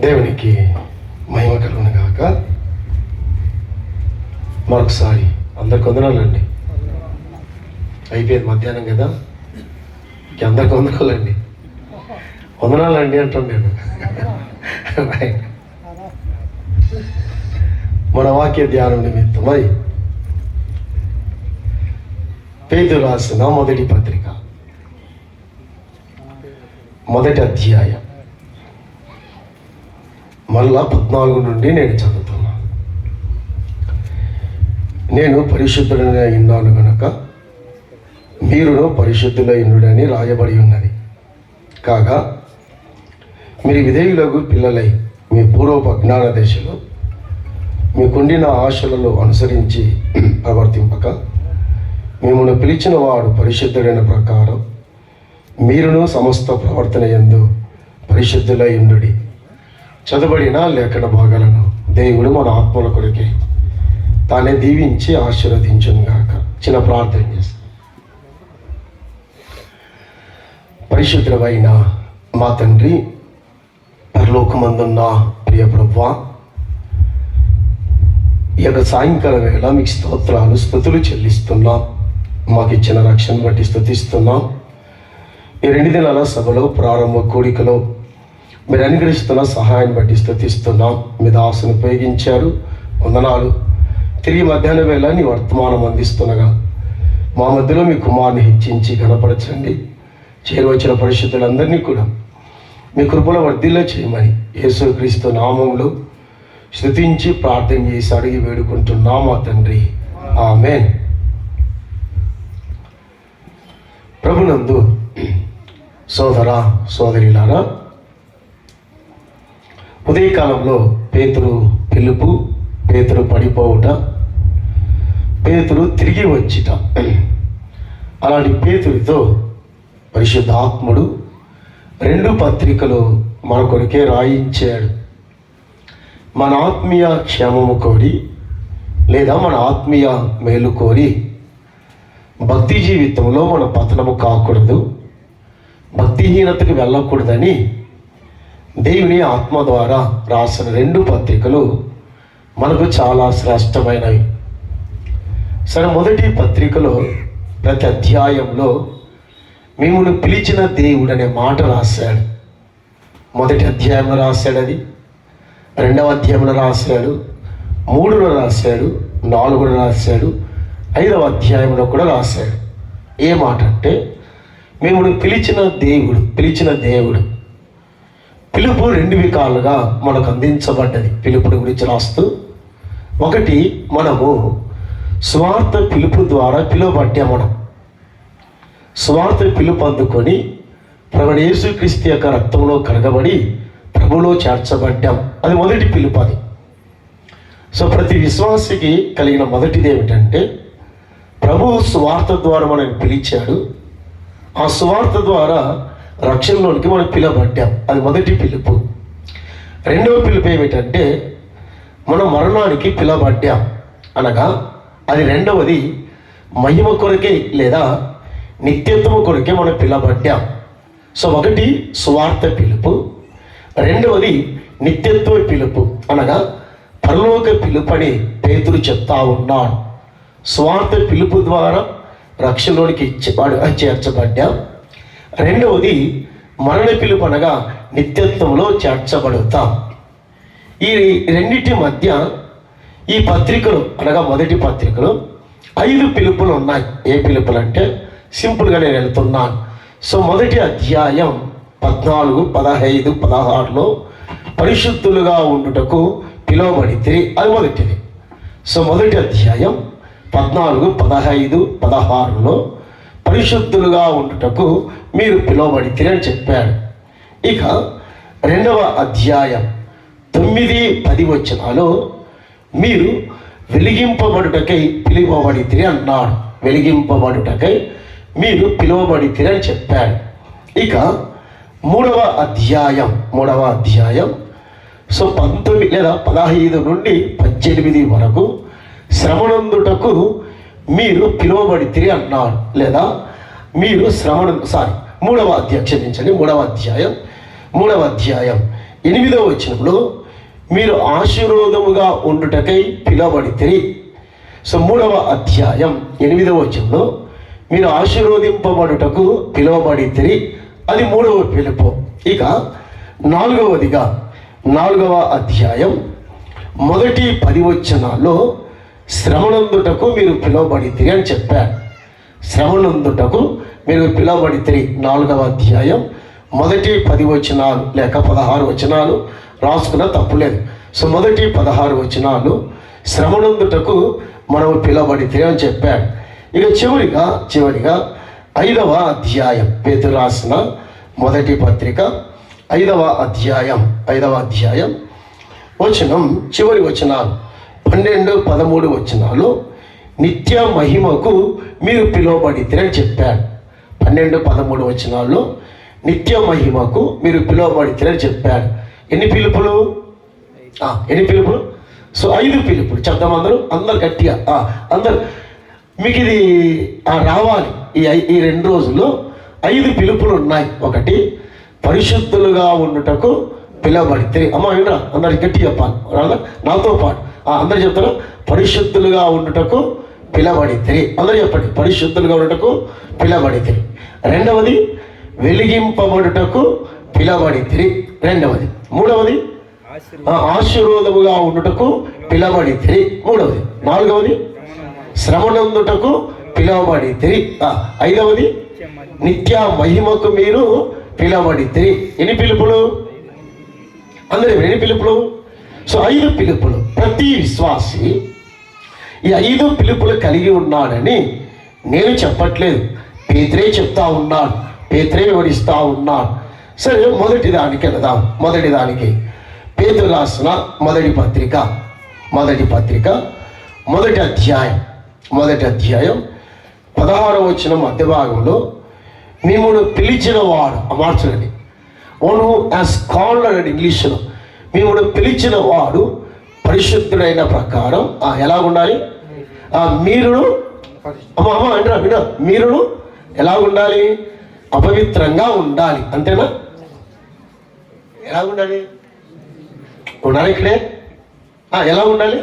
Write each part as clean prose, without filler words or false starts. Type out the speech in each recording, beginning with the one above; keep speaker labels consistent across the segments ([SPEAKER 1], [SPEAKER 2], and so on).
[SPEAKER 1] దేవునికి మహిమ కలుగును గాక. మరొకసారి అందరికి వందనాలండి. అయిపోయింది మధ్యాహ్నం కదా, అందరికి వందనాలండి. వందనాలండి అంటాను నేను. మన వాక్య ధ్యానం నిమిత్తమై పేతురు రాసిన మొదటి పత్రిక మొదటి అధ్యాయం మళ్ళా 14 నుండి నేను చదువుతున్నా. నేను పరిశుద్ధుడని విన్నాను గనక మీరును పరిశుద్ధులైనడని రాయబడి ఉన్నది. కాగా మీరు విధేయులకు పిల్లలై మీ పూర్వపు అజ్ఞాన దశలో మీకుండిన ఆశలలో అనుసరించి ప్రవర్తింపక మిమ్మల్ని పిలిచిన వాడు పరిశుద్ధుడైన ప్రకారం మీరును సమస్త ప్రవర్తన యందు పరిశుద్ధులై ఉండుడి. చదవబడిన లేఖన భాగాలను దేవుడు మన ఆత్మల కొరకే తానే దీవించి ఆశీర్వదించును గాక. చిన్న ప్రార్థన చేస్తాం. పరిశుద్ధమైన మా తండ్రి, పరలోకమందున్న ప్రియ ప్రభువా, ఈ యొక్క సాయంకాల వేళ మీకు స్తోత్రాలు స్తుతులు చెల్లిస్తున్నాం. మాకు ఇచ్చిన రక్షణ బట్టి స్తుతిస్తున్నాం. ఈ 2 దినాల సభలో ప్రారంభ కూడికలో మీరు అనుగ్రహిస్తున్న సహాయాన్ని బట్టి స్తుతిస్తున్నాం. మీ దాసును ఉపయోగించారు, వందనాలు. తిరిగి మధ్యాహ్న వేళ నీ వర్తమానం అందిస్తుండగా మా మధ్యలో మీ కుమారుని హెచ్చించి ఘనపరచండి. చేరువచ్చిన పరిశుద్ధులందరినీ కూడా మీ కృపలో వర్ధిల్లో చేయమని యేసుక్రీస్తు నామంలో స్తుతించి ప్రార్థన చేసి అడిగి వేడుకుంటున్నాం మా తండ్రి, ఆమేన్. ప్రభునందు సోదర సోదరిలారా, ఉదయకాలంలో పేతురు పిలుపు, పేతురు పడిపోవుట, పేతురు తిరిగి వచ్చిట. అలాంటి పేతురితో పరిశుద్ధాత్ముడు 2 పత్రికలు మన కొరికే రాయించాడు. మన ఆత్మీయ క్షేమము కోరి లేదా మన ఆత్మీయ మేలు కోరి భక్తి జీవితంలో మన పతనము కాకూడదు, భక్తిహీనతకు వెళ్ళకూడదని దేవుని ఆత్మ ద్వారా రాసిన 2 పత్రికలు మనకు చాలా శ్రేష్టమైనవి. సరే, మొదటి పత్రికలో ప్రతి అధ్యాయంలో మిమ్మల్ని పిలిచిన దేవుడు అనే మాట రాశాడు. మొదటి అధ్యాయంలో రాశాడు, అది 2వ అధ్యాయంలో రాశాడు, 3లో రాశాడు, 4లో రాశాడు, 5వ అధ్యాయంలో కూడా రాశాడు. ఏ మాట అంటే మిమ్మల్ని పిలిచిన దేవుడు. పిలుపు 2 విధాలుగా మనకు అందించబడ్డది. పిలుపుని గురించి రాస్తూ, ఒకటి, మనము స్వార్థ పిలుపు ద్వారా పిలువబడ్డాం. మనం స్వార్థ పిలుపు అందుకొని ప్రభువైన యేసుక్రీస్తు యొక్క రక్తంలో కడగబడి ప్రభువులో చేర్చబడ్డాం. అది మొదటి పిలుపు. అది సో ప్రతి విశ్వాసికి కలిగిన మొదటిది ఏమిటంటే ప్రభువు స్వార్థ ద్వారా మనల్ని పిలిచాడు. ఆ స్వార్థ ద్వారా రక్షణలోనికి మనం పిలువబడ్డాం. అది మొదటి పిలుపు. 2వ పిలుపు ఏమిటంటే మనం మరణానికి పిలువబడ్డాం అనగా అది 2వది మహిమ కొరకే లేదా నిత్యత్వము కొరకే మనం పిలువబడ్డాం. సో ఒకటి స్వార్థ పిలుపు, 2వది నిత్యత్వ పిలుపు అనగా పరలోక పిలుపు అని పేతురు చెప్తా ఉన్నాడు. స్వార్థ పిలుపు ద్వారా రక్షణలోనికి చేర్చబడ్డాం. 2వది మరణ పిలుపు అనగా నిత్యత్వంలో చేర్చబడతాం. ఈ 2 మధ్య ఈ పత్రికలు అనగా మొదటి పత్రికలో 5 పిలుపులు ఉన్నాయి. ఏ పిలుపులు అంటే సింపుల్గా నేను వెళ్తున్నాను. సో మొదటి అధ్యాయం 14, 15, 16లో పరిశుద్ధులుగా ఉండుటకు పిలువబడితే అది మొదటిది. సో మొదటి అధ్యాయం 14, 15, 16లో పరిశుద్ధులుగా ఉండుటకు మీరు పిలువబడితే అని చెప్పాడు. ఇక 2వ అధ్యాయం 9, 10 వచనాలు మీరు వెలిగింపబడుటకై పిలువబడితే అన్నాడు. వెలిగింపబడుటకై మీరు పిలువబడితే అని చెప్పాడు. ఇక 3వ అధ్యాయం సో 19 లేదా 15 నుండి 18 వరకు శ్రమనందుటకు మీరు పిలువబడితే అన్నాడు. లేదా మీరు 3వ అధ్యాయం 3వ అధ్యాయం 8వ వచనంలో మీరు ఆశీర్వాదముగా ఉండుటకై పిలువబడితిరి. సో 3వ అధ్యాయం 8వ వచనంలో మీరు ఆశీర్వదింపబడుటకు పిలువబడితిరి, అది 3వ పిలుపు. ఇక 4వదిగా 4వ అధ్యాయం మొదటి 10 వచనాల్లో శ్రమనందుటకు మీరు పిలువబడితిరి అని చెప్పారు. శ్రమనందుటకు మీరు పిలువబడితిరి 4వ అధ్యాయం మొదటి 10 వచనాలు లేక 16 వచనాలు రాసుకున్న తప్పులేదు. సో మొదటి 16 వచనాలు శ్రమనందుటకు మనం పిలువబడితిరి అని చెప్పాడు. ఇక చివరిగా 5వ అధ్యాయం పేతురు రాసిన మొదటి పత్రిక 5వ అధ్యాయం వచనం చివరి వచనాలు 12, 13 వచనాలు నిత్య మహిమకు మీరు పిలువబడితిరి అని చెప్పాడు. 12, 13 వచనాల్లో నిత్య మహిమకు మీరు పిలువబడితిరి అని చెప్పాడు. ఎన్ని పిలుపులు? సో 5 పిలుపులు చెప్తాం అందరూ గట్టిగా అందరు మీకు ఇది రావాలి. ఈ 2 రోజుల్లో 5 పిలుపులు ఉన్నాయి. ఒకటి, పరిశుద్ధులుగా ఉండుటకు పిలువబడితే. వినరా, అందరు గట్టి చెప్పాలి నాతో పాటు. అందరు చెప్తారు, పరిశుద్ధులుగా ఉండుటకు పిలువబడితే. అందరూ చెప్పండి, పరిశుద్ధులుగా ఉండుటకు పిలువబడితే. 2వది, వెలిగింపబడుటకు పిలువబడితే. 2వది. 3వది, ఆశీర్వాదముగా ఉండుటకు పిలువబడితే. 3వది. 4వది, శ్రమనందుటకు పిలువబడితే. 5వది, నిత్య మహిమకు మీరు పిలువబడితే. ఎన్ని పిలుపులు? అందరూ ఎన్ని పిలుపులు? సో 5 పిలుపులు. ప్రతి విశ్వాసి ఈ 5 పిలుపులు కలిగి ఉన్నాడని నేను చెప్పట్లేదు, పేతురే చెప్తా ఉన్నాడు, పేతురే వివరిస్తూ ఉన్నాడు. సరే, మొదటి దానికి వెళదాం. మొదటి దానికి పేతురు రాసిన మొదటి పత్రిక మొదటి అధ్యాయం 16వ వచనం మధ్య భాగంలో మిమ్మల్ని పిలిచిన వాడు మార్చండి. వన్ హూ హాస్ కాల్డ్ అని ఇంగ్లీష్లో మిమ్మల్ని పిలిచిన వాడు పరిశుద్ధుడైన ప్రకారం ఎలాగుండాలి? మీరును మీరును ఎలాగుండాలి? అపవిత్రంగా ఉండాలి. అంతేనా? ఎలాగుండాలి? ఉండాలి ఇక్కడే. ఎలా ఉండాలి?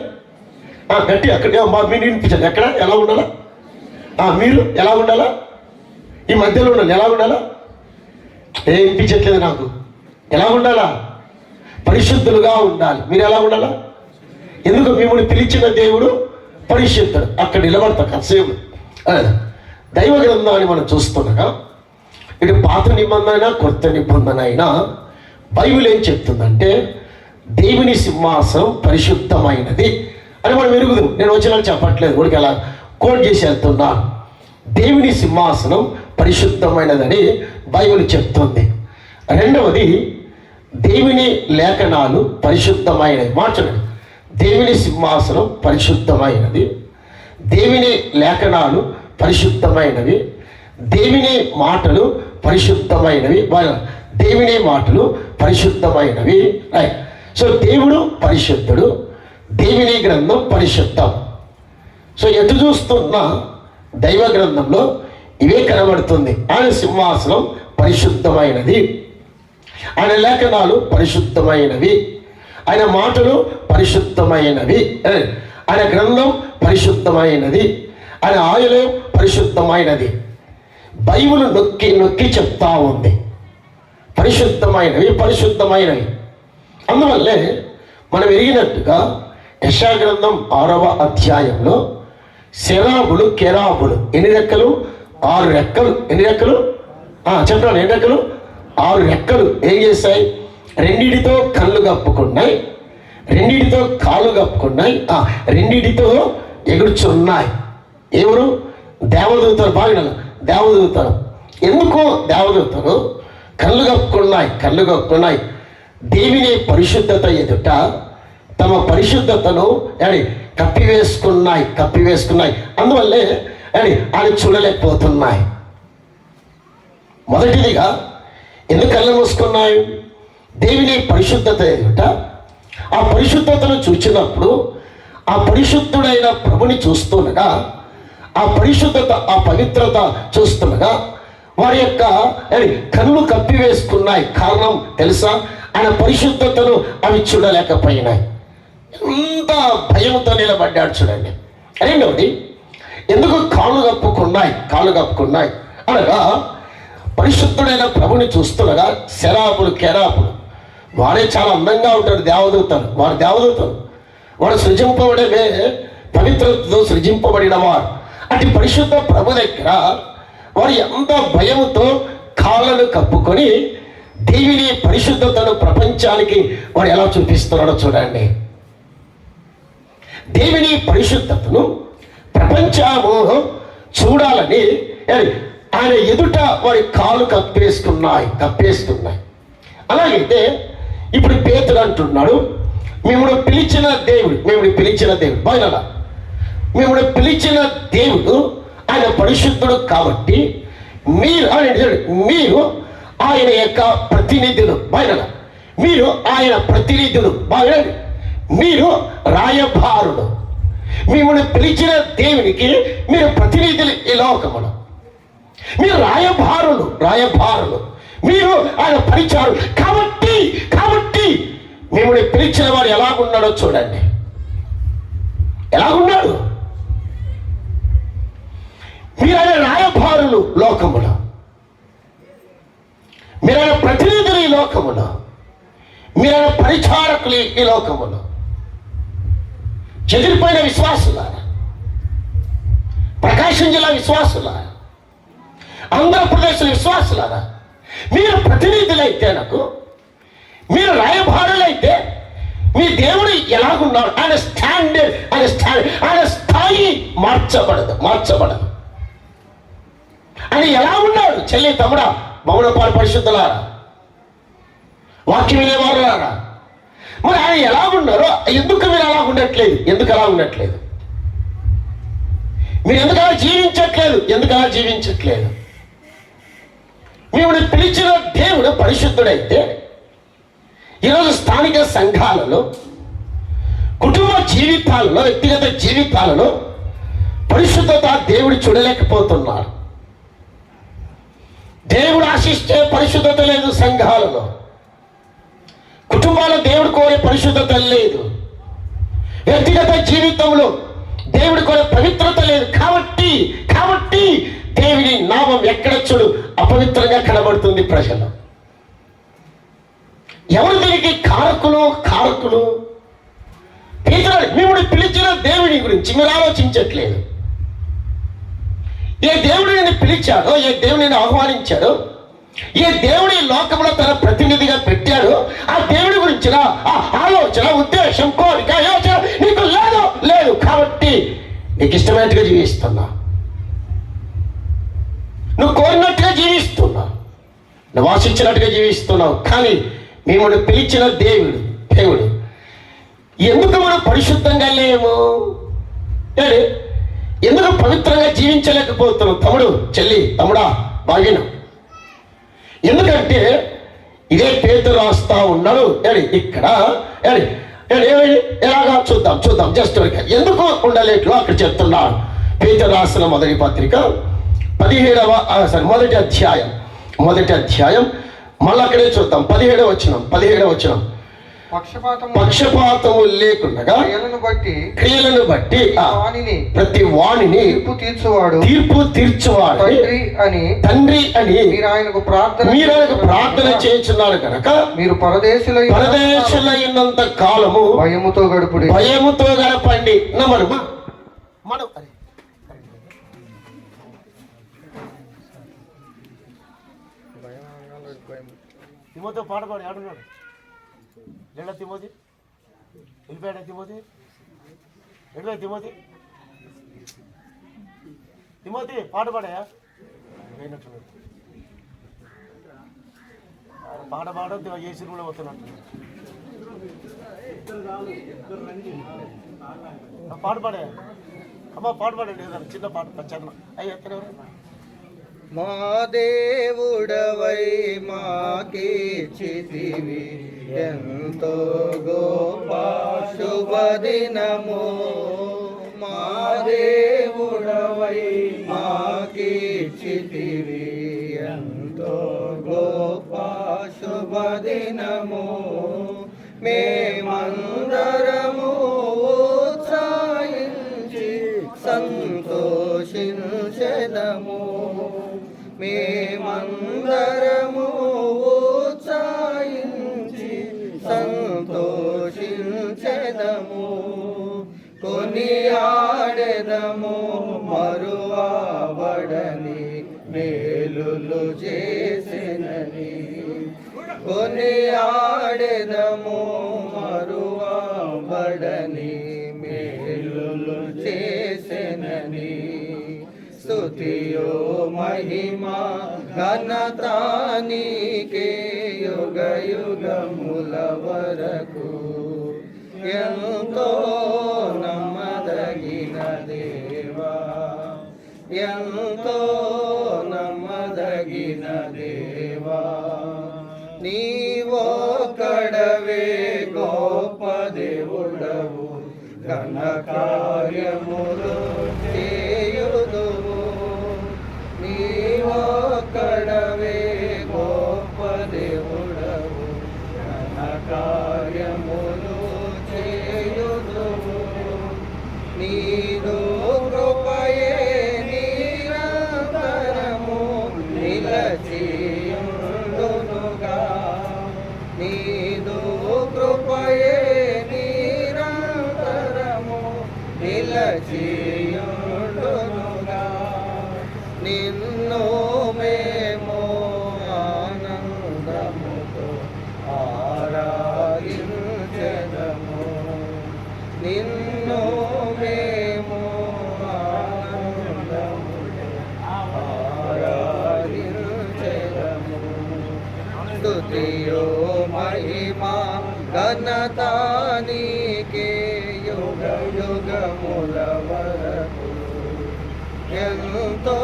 [SPEAKER 1] గట్టి అక్కడ మీరు వినిపించండి. ఎక్కడ ఎలా ఉండాలా? మీరు ఎలా ఉండాలా? ఈ మధ్యలో ఉండాలి. ఎలా ఉండాలా? వినిపించట్లేదు నాకు. ఎలా ఉండాలా? పరిశుద్ధులుగా ఉండాలి. మీరు ఎలా ఉండాలా? ఎందుకు? మిమ్మల్ని పిలిచిన దేవుడు పరిశుద్ధుడు. అక్కడ నిలబడతా కాసేపు. దైవ గ్రంథాన్ని మనం చూస్తుండగా ఇటు పాత నిబంధన కొత్త నిబంధన అయినా బైబిల్ ఏం చెప్తుందంటే దేవుని సింహాసనం పరిశుద్ధమైనది అని మనం ఎరుగుదు. నేను వచ్చినా చెప్పట్లేదు, ఊరికి అలా కోట్ చేసి వెళ్తున్నాను. దేవుని సింహాసనం పరిశుద్ధమైనదని బైబిల్ చెప్తుంది. 2వది, దేవుని లేఖనాలు పరిశుద్ధమైనవి. మార్చండి, దేవుని సింహాసనం పరిశుద్ధమైనది, దేవుని లేఖనాలు పరిశుద్ధమైనవి, దేవుని మాటలు పరిశుద్ధమైనవి, దేవుని మాటలు పరిశుద్ధమైనవి. సో దేవుడు పరిశుద్ధుడు, దేవుని గ్రంథం పరిశుద్ధం. సో ఎటు చూస్తున్నా దైవ గ్రంథంలో ఇవే కనబడుతుంది. ఆయన సింహాసనం పరిశుద్ధమైనది, ఆయన లేఖనాలు పరిశుద్ధమైనవి, ఆయన మాటలు పరిశుద్ధమైనవి, ఆయన గ్రంథం పరిశుద్ధమైనది, ఆయన ఆయులయం పరిశుద్ధమైనది. బైబిల్ నొక్కి నొక్కి చెప్తా ఉంది పరిశుద్ధమైనవి. అందువల్లే మనం ఎరిగినట్టుగా యెషయా గ్రంథం 6వ అధ్యాయంలో శరాబులు కెరాబులు ఎన్ని రెక్కలు? 6 రెక్కలు. ఎన్ని రెక్కలు? చెప్పండి. ఎన్ని రెక్కలు? 6 రెక్కలు. ఏం చేశాయి? రెండిటితో కళ్ళు కప్పుకున్నాయి, రెండిటితో కాళ్ళు కప్పుకున్నాయి, రెండిటితో ఎగురుచున్నాయి. ఎవరు? దేవదూతలు. బాగా దేవదూతలు. ఎందుకు దేవదూతలు కళ్ళు కప్పుకున్నాయి? దేవుని పరిశుద్ధత ఎదుట తమ పరిశుద్ధతను కప్పివేసుకున్నాయి. అందువల్లే ఆయన చూడలేకపోతున్నాయి. మొదటిదిగా ఎందుకు కళ్ళు మూసుకున్నాయి? దేవుని పరిశుద్ధత ఎదుట ఆ పరిశుద్ధతను చూచినప్పుడు ఆ పరిశుద్ధుడైన ప్రభుని చూస్తుండగా, ఆ పరిశుద్ధత, ఆ పవిత్రత చూస్తుండగా వారి యొక్క కళ్ళు కప్పివేసుకున్నాయి. కారణం తెలుసా? ఆయన పరిశుద్ధతను అవి చూడలేకపోయినాయి. ఎంత భయంతో నిలబడ్డాడు చూడండి. రెండవది, ఎందుకు కాళ్ళు కప్పుకున్నాయి అనగా పరిశుద్ధుడైన ప్రభుని చూస్తుండగా శరాపులు కెరాపులు, వాడే చాలా అందంగా ఉంటాడు. దేవదూతలు వాడు సృజింపబడే పవిత్రతతో సృజింపబడిన వాడు. అటు పరిశుద్ధ ప్రభు దగ్గర వాడు ఎంత భయముతో కాళ్ళను కప్పుకొని దేవుని పరిశుద్ధతను ప్రపంచానికి వాడు ఎలా చూపిస్తున్నాడో చూడండి. దేవుని పరిశుద్ధతను ప్రపంచము చూడాలని ఆయన ఎదుట వారి కాలు కప్పేసుకున్నాయి. అలాగైతే ఇప్పుడు పేతురు అంటున్నాడు, మిమ్మల్ని పిలిచిన దేవుడు బాగా మిమ్మల్ని పిలిచిన దేవుడు ఆయన పరిశుద్ధుడు కాబట్టి మీరు ఆయన యొక్క ప్రతినిధులు. బాగా మీరు ఆయన ప్రతినిధులు. బాగా మీరు రాయబారులు. మిమ్మల్ని పిలిచిన దేవునికి మీరు ప్రతినిధులు. ఈ లోకములు మీరు రాయబారులు. మీరు ఆయన పరిచారు. కాబట్టి మిమ్మల్ని పిలిచిన వాడు ఎలాగున్నాడో చూడండి. ఎలాగున్నాడు? మీరు ఆయన రాయబారులు లోకములో, మీరు ఆయన ప్రతినిధులు ఈ లోకములో, మీరు ఆయన పరిచారకులు ఈ లోకములో. చెదిరిపోయిన విశ్వాసులారా, ప్రకాశం జిల్లా విశ్వాసులారా, ఆంధ్రప్రదేశ్ విశ్వాసులారా, మీరు ప్రతినిధులైతే, మీరు రాయబారులైతే మీ దేవుడు ఎలాగున్నాడు? ఆయన స్థాయి మార్చబడదు. ఆయన ఎలా ఉన్నాడు? చెల్లి తమ్ముడా, మౌనపాలు పరిశుద్ధులారా, వాక్యం వినేవారులారా, మరి ఆయన ఎలాగున్నారో ఎందుకు మీరు అలా ఉండట్లేదు? మీరు ఎందుకు అలా జీవించట్లేదు? మిమ్మల్ని పిలిచిన దేవుడు పరిశుద్ధుడైతే ఈరోజు స్థానిక సంఘాలలో, కుటుంబ జీవితాలలో, వ్యక్తిగత జీవితాలలో పరిశుద్ధత దేవుడు చూడలేకపోతున్నాడు. దేవుడు ఆశిస్తే పరిశుద్ధత లేదు సంఘాలలో. కుటుంబాల దేవుడు కోరే పరిశుద్ధత లేదు. వ్యక్తిగత జీవితంలో దేవుడు కోరే పవిత్రత లేదు. కాబట్టి దేవుని నామం ఎక్కడ చూడు అపవిత్రంగా కనబడుతుంది ప్రజలు. ఎవరు దీనికి కారకులు? మిమ్మల్ని పిలిచిన దేవుని గురించి మీరు ఆలోచించట్లేదు. ఏ దేవుడు నిన్ను పిలిచాడో, ఏ దేవుడు నిన్ను ఆహ్వానించాడో, ఏ దేవుడి లోకంలో తన ప్రతినిధిగా పెట్టాడో ఆ దేవుడి గురించిన ఆ ఆలోచన, ఉద్దేశం, కోరిక, యోచన నీకు లేదు. కాబట్టి నీకు ఇష్టమైనట్టుగా జీవిస్తున్నా, నువ్వు కోరినట్టుగా జీవిస్తున్నా, నువ్వు ఆశించినట్టుగా జీవిస్తున్నావు. కానీ మిమ్మల్ని పిలిచిన దేవుడు ఎందుకు మనం పరిశుద్ధంగా లేము? ఎందుకు పవిత్రంగా జీవించలేకపోతున్నాం? తమ్ముడు, చెల్లి, తమ్ముడా, బాగిన. ఎందుకంటే ఇదే పేతురు రాస్తా ఉన్నాడు ఇక్కడ. ఎలాగా చూద్దాం జస్ట్ ఎందుకు ఉండలేట్లో అక్కడ చెప్తున్నాడు. పేతురు రాసిన మొదటి పత్రిక 17వ మొదటి అధ్యాయం మళ్ళీ అక్కడే చూద్దాం. 17వ వచనం. పక్షపాతము లేకుండా క్రియలను బట్టి ప్రతి వాణిని తీర్పు తీర్చువాడు తండ్రి అని మీరు ఆయనకు ప్రార్థన చేయుచున్నారు కనుక మీరు పరదేశులైనంత కాలము భయముతో గడపండి. తిమోతి పాడపాడు ఆడున్నాడు. లేదా తిమోతి వెళ్ళిపోయాడా? తిమోతి పాట పాడాయా? పాట పాడద్దు, ఏసీ కూడా వస్తున్నట్టు. పాట పాడాయా? అమ్మ పాట పాడండి, చిన్న పాట చరణ. ఎత్తనెవరు?
[SPEAKER 2] మా దేవుడవై మాకీర్చితివి ఎంతో గొప్ప శుభదినము. మా దేవుడవై మాకీర్చితివి ఎంతో గొప్ప శుభదినము. మేమందరము ఉత్సాహించి సంతోషించెదము. మేమందరము ఉత్సాహించి సంతోషించెదము. కొనియాడెదము మరువబడని మేలులు చేసెనని. కొనియాడెదము మరువబడని మేలులు చేసెనని. స్తుతియో మహిమా ఘనత నీకే యుగ యుగముల వరకు. ఎంతో నమ్మదగిన దేవా, ఎంతో నమ్మదగిన దేవా, నీవొక్కడవే గొప్ప దేవుడవు. ఘన కార్యములు చేయుదువు. నీవొక్కడవే గొప్ప దేవుడవు. ఘన కార్యములు చేయుదువు. నీదు కృపయే నిరంతరము నిలచియుండునుగా. నీదు కృపయే నిరంతరము నిలచియుండునుగా. నిన్ను మేము ఆనందముతో ఆరాధించెదము. నిన్ను మేము ఆనందముతో ఆరాధించెదము. స్తుతియో మహిమా ఘనత నీకే యుగ యుగముల వరకు. ఎంతో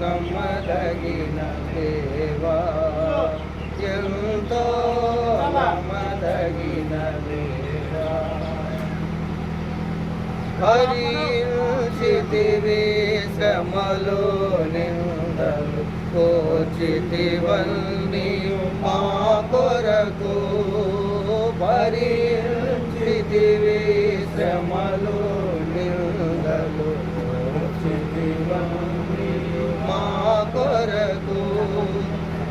[SPEAKER 2] నమ్మదగిన దేవా, ఎంతో నమ్మదగిన దేవా. భరించితివి శ్రమలు నిందలు కోర్చితివన్నీ మా కొరకు. భరించితివి శ్రమలు నిందలు కోర్చితివన్నీ మా కొరకు.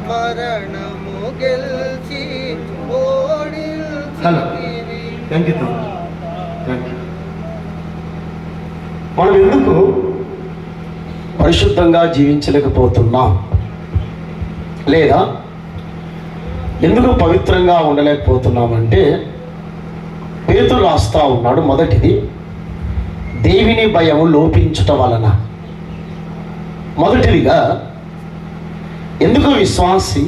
[SPEAKER 2] మరణము గెలిచి ఓడించితివి.
[SPEAKER 1] మనం ఎందుకు పరిశుద్ధంగా జీవించలేకపోతున్నాం, లేదా ఎందుకు పవిత్రంగా ఉండలేకపోతున్నామంటే పేతురు రాస్తా ఉన్నాడు. మొదటిది, దేవుని భయం లోపించుట వలన. మొదటిదిగా, ఎందుకు విశ్వాసి,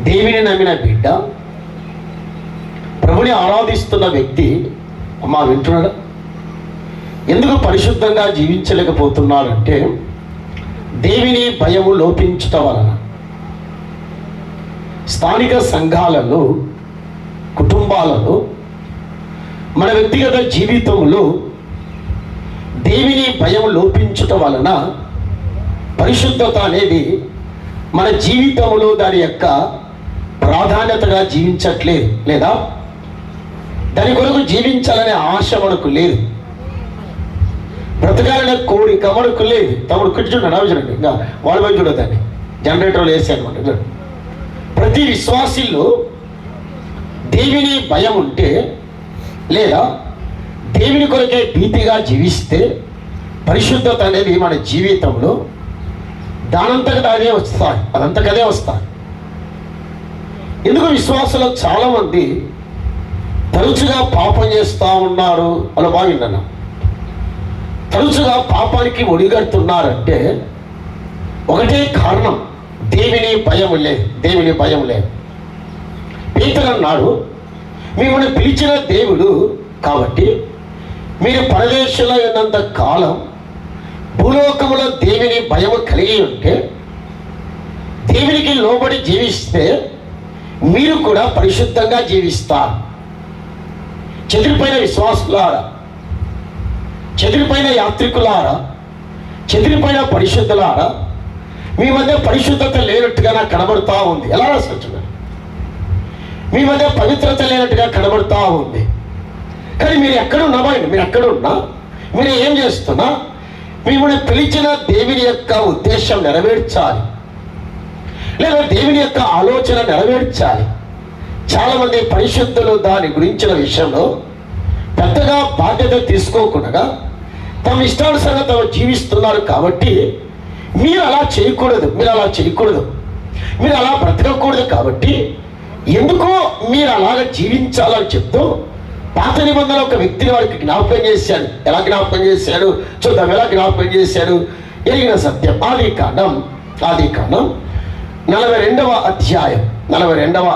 [SPEAKER 1] దేవుని నమ్మిన బిడ్డ, ప్రభుని ఆరాధిస్తున్న వ్యక్తి అమ్మా వింటున్నాడా, ఎందుకు పరిశుద్ధంగా జీవించలేకపోతున్నారంటే దేవుని భయము లోపించుట వలన. స్థానిక సంఘాలలో, కుటుంబాలలో, మన వ్యక్తిగత జీవితంలో దేవుని భయం లోపించుట వలన పరిశుద్ధత అనేది మన జీవితంలో దాని యొక్క ప్రాధాన్యతగా జీవించట్లేదు, లేదా దాని కొరకు జీవించాలనే ఆశ మనకు లేదు, బ్రతకాలనే కోరిక మనకు లేదు. తమ్ముడు కుట్టి చూడండి, అవి చూడండి, ఇంకా వాళ్ళ వైపు చూడదండి, జనరేటర్లు వేసి అనమాట. ప్రతి విశ్వాసిలో దేవుని భయం ఉంటే, లేదా దేవుని కొరకే భీతిగా జీవిస్తే పరిశుద్ధత అనేది మన జీవితంలో దానంతకదే అదే వస్తాయి, అదంతకదే వస్తాయి. ఎందుకు విశ్వాసులు చాలామంది తరచుగా పాపం చేస్తూ ఉన్నారు అలా బాగుందన్న, తరచుగా పాపానికి ఒడిగడుతున్నారంటే ఒకటే కారణం, దేవుని భయం లేదు. దేవుని భయం లేదు. పేతురు అన్నాడు, మిమ్మల్ని పిలిచిన దేవుడు కాబట్టి మీరు పరదేశంలో ఉన్నంత కాలం భూలోకములో దేవుని భయము కలిగి ఉంటే, దేవునికి లోబడి జీవిస్తే మీరు కూడా పరిశుద్ధంగా జీవిస్తారు. చెదిరిపోయిన విశ్వాసులారా, చెదిరిపోయిన యాత్రికులారా, చెదిరిపోయిన పరిశుద్ధులారా, మీ మధ్య పరిశుద్ధత లేనట్టుగా నాకు కనబడుతూ ఉంది. ఎలా రాసొచ్చు? మీ మధ్య పవిత్రత లేనట్టుగా కనబడుతూ ఉంది. కానీ మీరు ఎక్కడున్నా, మీరు ఎక్కడున్నా, మీరు ఏం చేస్తున్నా, మిమ్మల్ని పిలిచిన దేవుని యొక్క ఉద్దేశం నెరవేర్చాలి, లేదా దేవుని యొక్క ఆలోచన నెరవేర్చాలి. చాలామంది పరిశుద్ధులు దాని గురించిన విషయంలో పెద్దగా బాధ్యత తీసుకోకుండా తమ ఇష్టానుసారంగా తాము జీవిస్తున్నారు. కాబట్టి మీరు అలా చేయకూడదు, మీరు అలా బ్రతకకూడదు. కాబట్టి ఎందుకో మీరు అలాగ జీవించాలని చెప్తూ పాత నిబంధన ఒక వ్యక్తిని వారికి జ్ఞాపకం చేశాడు. ఎలా జ్ఞాపకం చేశాడు చూద్దాం. ఎలా జ్ఞాపకం చేశాడు? ఎరిగిన సత్యం. ఆదికాండం 42వ అధ్యాయం 18వ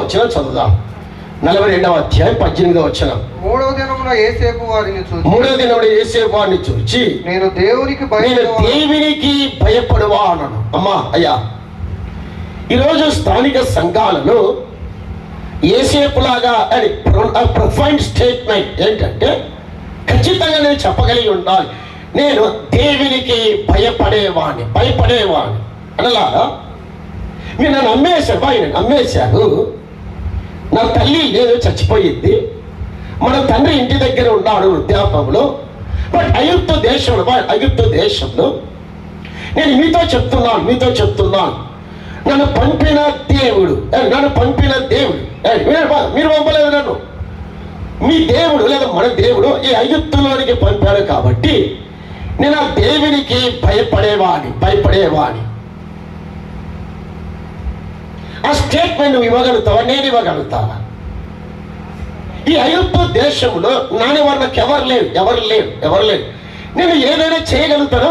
[SPEAKER 1] వచనం చదువుదాం. 42వ అధ్యాయం 18వ వచనం.
[SPEAKER 2] మూడవ దినమున యేసేపు వారిని చూచి నేను దేవునికి
[SPEAKER 1] భయపడువానను. అమ్మా అయ్యా, ఈరోజు స్థానిక సంఘాలలో యేసేపులాగా అని ప్రొఫైన్ స్టేట్మెంట్ ఏంటంటే, ఖచ్చితంగా నేను చెప్పగలిగి ఉండాలి, నేను దేవునికి భయపడేవాణ్ణి అనలాగా. మీరు నన్ను అమ్మేశారు. నా తల్లి లేదు, చచ్చిపోయింది. మన తండ్రి ఇంటి దగ్గర ఉన్నాడు వృద్ధాపంలో. బట్ ఐగుప్తు దేశంలో నేను మీతో చెప్తున్నాను, నన్ను పంపిన దేవుడు మీరు పంపలేదు నన్ను. మీ దేవుడు లేదా మన దేవుడు ఈ ఐగుప్తులోనికి పంపాడు. కాబట్టి నేను ఆ దేవునికి భయపడేవాణి. ఆ స్టేట్మెంట్ నువ్వు ఇవ్వగలుగుతావా? నేను ఇవ్వగలుగుతావా? ఈ ఐగుప్తు దేశంలో నాని వాళ్ళకి ఎవరు లేరు. నేను ఏదైనా చేయగలుగుతాను,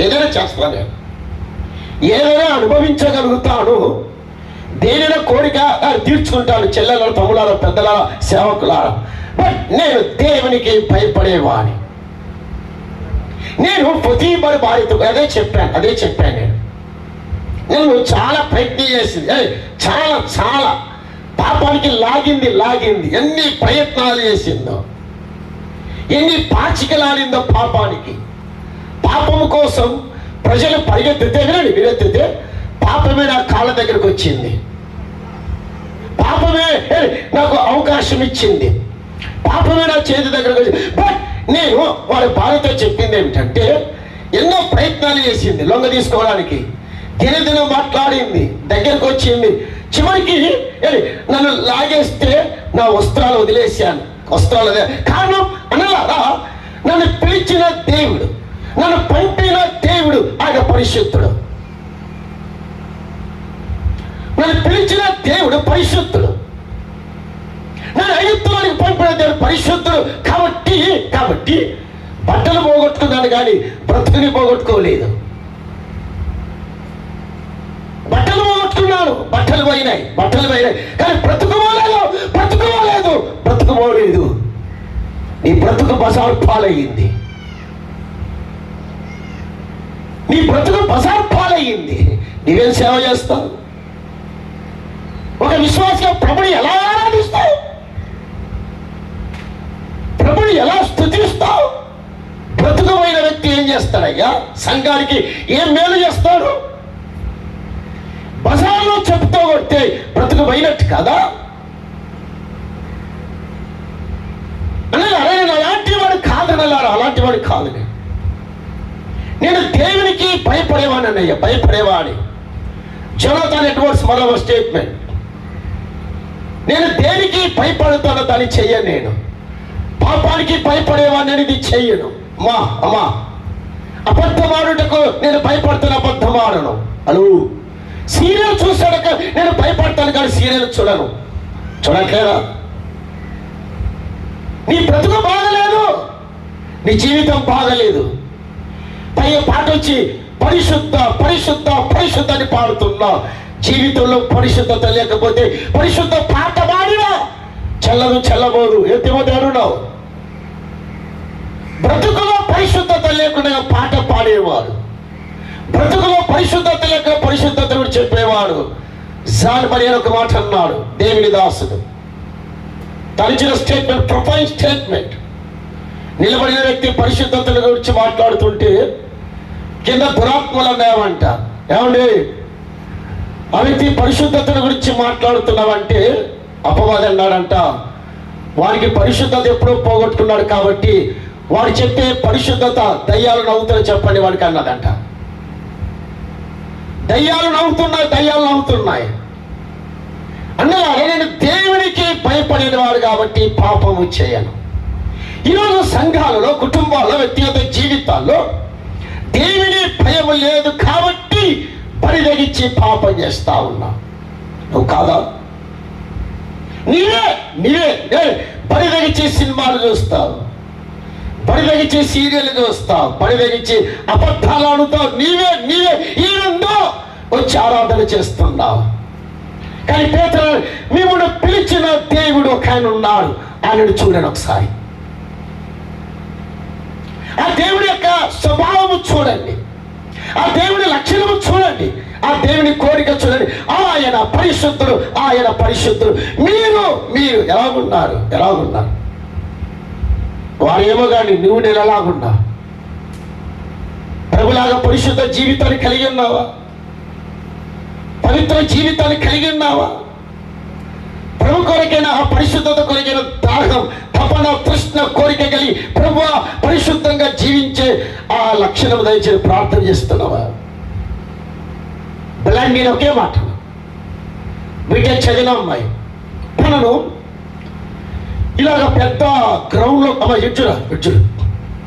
[SPEAKER 1] ఏదైనా చేస్తాను, నేను ఏదైనా అనుభవించగలుగుతాను, దేనైనా కోరిక తీర్చుకుంటాను, చెల్లెల, తమ్ముళ్ళ, పెద్దల, సేవకుల. బట్ నేను దేవునికి భయపడేవాణి. నేను ప్రతిబడి బాధిత అదే చెప్పాను. నేను చాలా ప్రయత్నం చేసింది, చాలా పాపానికి లాగింది. ఎన్ని ప్రయత్నాలు చేసిందో, ఎన్ని పాచికలాడిందో పాపానికి. పాపము కోసం ప్రజలు వినెత్తితే పాపమే నా కాళ్ళ దగ్గరకు వచ్చింది. పాపమే నాకు అవకాశం ఇచ్చింది. పాపమే నా చేతి దగ్గరకు వచ్చింది. బట్ నేను వారి భార్యతో చెప్పింది ఏమిటంటే, ఎన్నో ప్రయత్నాలు చేసింది లొంగ తీసుకోవడానికి. దినదినం మాట్లాడింది, దగ్గరకు వచ్చింది. చివరికి నన్ను లాగేస్తే నా వస్త్రాలు వదిలేశాను. కారణం అనలారా, నన్ను పిలిచిన దేవుడు, నన్ను పంపిన దేవుడు ఆయన పరిశుద్ధుడు. నన్ను పిలిచిన దేవుడు పరిశుద్ధుడు. నన్ను ఐగుప్తులోనికి పంపిన దేవుడు పరిశుద్ధుడు. కాబట్టి బట్టలు పోగొట్టుకున్నాను కానీ బ్రతుకుని పోగొట్టుకోలేదు. బట్టలు పోగొట్టుకున్నాను, బట్టలు పోయినాయి కానీ బ్రతుకుపోలేదు. నీ బ్రతుకు బజారు పాలయ్యింది. నీవేం సేవ చేస్తావు? ఒక విశ్వాసంగా ప్రభుని ఎలా ఆరాధిస్తావు? ప్రభుని ఎలా స్తుతిస్తావు? బ్రతుకుపోయిన వ్యక్తి ఏం చేస్తాడయ్యా? సంఘానికి ఏం మేలు చేస్తాడు? బజార్లో చెప్తూ కొడితే బ్రతుకు పోయినట్టు కదా? అరే నేను అలాంటి వాడు కాదు. నేను దేవునికి భయపడేవాడిని. జోనాథన్ ఎడ్వర్డ్స్ మరొక స్టేట్మెంట్, నేను దేనికి భయపడుతానో దాన్ని చెయ్యను. నేను పాపానికి భయపడేవాడిని, ఇది చెయ్యను. అమ్మా అబద్ధమాడుటకు నేను భయపడుతున్న అబద్ధమాడను. సీరియల్ చూసాడక నేను భయపడతాను కానీ సీరియల్ చూడట్లేదా? నీ బ్రతుకు బాగలేదు, నీ జీవితం బాగలేదు. పై పాట వచ్చి పరిశుద్ధ అని పాడుతున్నా. జీవితంలో పరిశుద్ధత లేకపోతే పరిశుద్ధ పాట పాడినా చల్లబోదు. ఎత్తిమోదారున్నావు. బ్రతుకులో పరిశుద్ధత లేకుండా పాట పాడేవాడు, బ్రతుకులో పరిశుద్ధత లేక పరిశుద్ధత చెప్పేవాడు. జాల్మరి అని ఒక మాట అన్నాడు దేవుని దాసుడు. తలిచిన స్టేట్మెంట్, ప్రొఫైన్ స్టేట్మెంట్. నిలబడిన వ్యక్తి పరిశుద్ధతల గురించి మాట్లాడుతుంటే కింద దురాత్మలు ఉన్నాయంట. ఏమండి, ఆ వ్యక్తి పరిశుద్ధతను గురించి మాట్లాడుతున్నావంటే అపవాది అన్నాడంట, వారికి పరిశుద్ధత ఎప్పుడో పోగొట్టుకున్నాడు కాబట్టి వాడు చెప్పే పరిశుద్ధత దయ్యాలు నవ్వుతారు చెప్పండి వాడికి అన్నదంట. దయ్యాలు నవ్వుతున్నాయి అన్నయ్య, నేను దేవునికి భయపడిన వాడు కాబట్టి పాపము చేయను. ఈరోజు సంఘాలలో, కుటుంబాల్లో, వ్యక్తిగత జీవితాల్లో దేవుని భయం లేదు కాబట్టి పరిదగించి పాపం చేస్తా ఉన్నా. నువ్వు కాదా? నీవే పరిదగించి సినిమాలు చూస్తావు, పరిదగించి సీరియల్ చూస్తావు, పరిదగించి అబద్ధాలు ఆడుతావు. నీవే ఈరోజు వచ్చి ఆరాధన చేస్తున్నావు. కానీ పేతురు, మిమ్మల్ని పిలిచిన దేవుడు ఒక ఆయన ఉన్నాడు, ఆయనను చూడండి ఒకసారి. ఆ దేవుడి యొక్క స్వభావము చూడండి, ఆ దేవుని లక్షణము చూడండి, ఆ దేవుని కోరిక చూడండి. ఆయన పరిశుద్ధుడు. మీరు ఎలాగున్నారు? వారేమో కానీ నువ్వు నేను ఎలాగున్నా? ప్రభులాగా పరిశుద్ధ జీవితాన్ని కలిగి ఉన్నావా? పవిత్ర జీవితాన్ని కలిగి ఉన్నావా? ప్రభు కొరకైన ఆ పరిశుద్ధత కొరకైన దాహం, తపన, తృష్ణ, కోరిక కలిగి ప్రభు పరిశుద్ధంగా జీవించే ఆ లక్షణం దయచేసి ప్రార్థన చేస్తున్నావా? నేను ఒకే మాట, బీటెక్ చదివిన అమ్మాయి తనను ఇలాగ పెద్ద గ్రౌండ్లో ఇచ్చుడు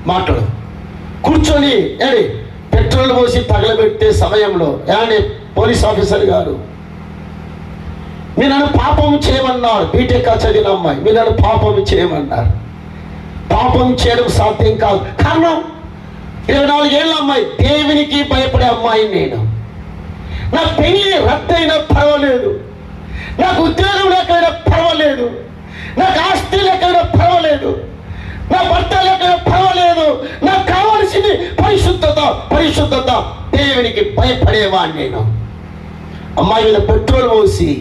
[SPEAKER 1] మాట్లాడు కూర్చొని పెట్రోల్ పోసి తగలబెట్టే సమయంలో పోలీస్ ఆఫీసర్ గారు మీరు నన్ను పాపం చేయమన్నారు. బీటెక్ చదివిన అమ్మాయి, మీరు నన్ను పాపం చేయమన్నారు. పాపం చేయడం సాధ్యం కాదు. కారణం 24 ఏళ్ళ అమ్మాయి, దేవునికి భయపడే అమ్మాయి. నేను నా పెళ్లి రద్దయినా పర్వాలేదు, నాకు ఉద్యోగం లేకపోయినా పర్వాలేదు, నాకు ఆస్తి లేకపోయినా పర్వాలేదు, నా భర్త లేకపోయినా పర్వాలేదు, నాకు కావాల్సింది పరిశుద్ధత. దేవునికి భయపడేవాడిని నేను. అమ్మాయి మీద పెట్రోల్ పోసి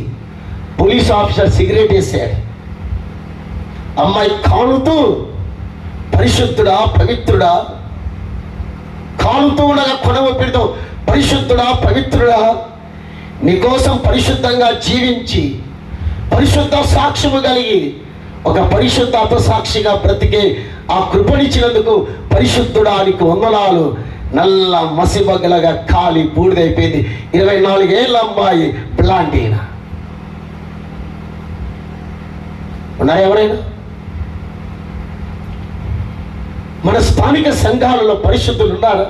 [SPEAKER 1] పోలీస్ ఆఫీసర్ సిగరెట్ వేసాడు. అమ్మాయి కాలుతూ పరిశుద్ధుడా, పవిత్రుడా, కాలుతూ ఉండగా కొడవ పెడతాం, పరిశుద్ధుడా, పవిత్రుడా, నీకోసం పరిశుద్ధంగా జీవించి పరిశుద్ధ సాక్ష్యము కలిగి ఒక పరిశుద్ధ సాక్షిగా బ్రతికే ఆ కృపణించినందుకు పరిశుద్ధుడా నీకు వందనాలు. నల్ల మసిబగ్గలగా కాలి బూడిదైపోయింది. 24 ఏళ్ళ అమ్మాయి బ్లాండీనా. ఉన్నారా ఎవరైనా? మన స్థానిక సంఘాలలో పరిశుద్ధులు ఉన్నారా?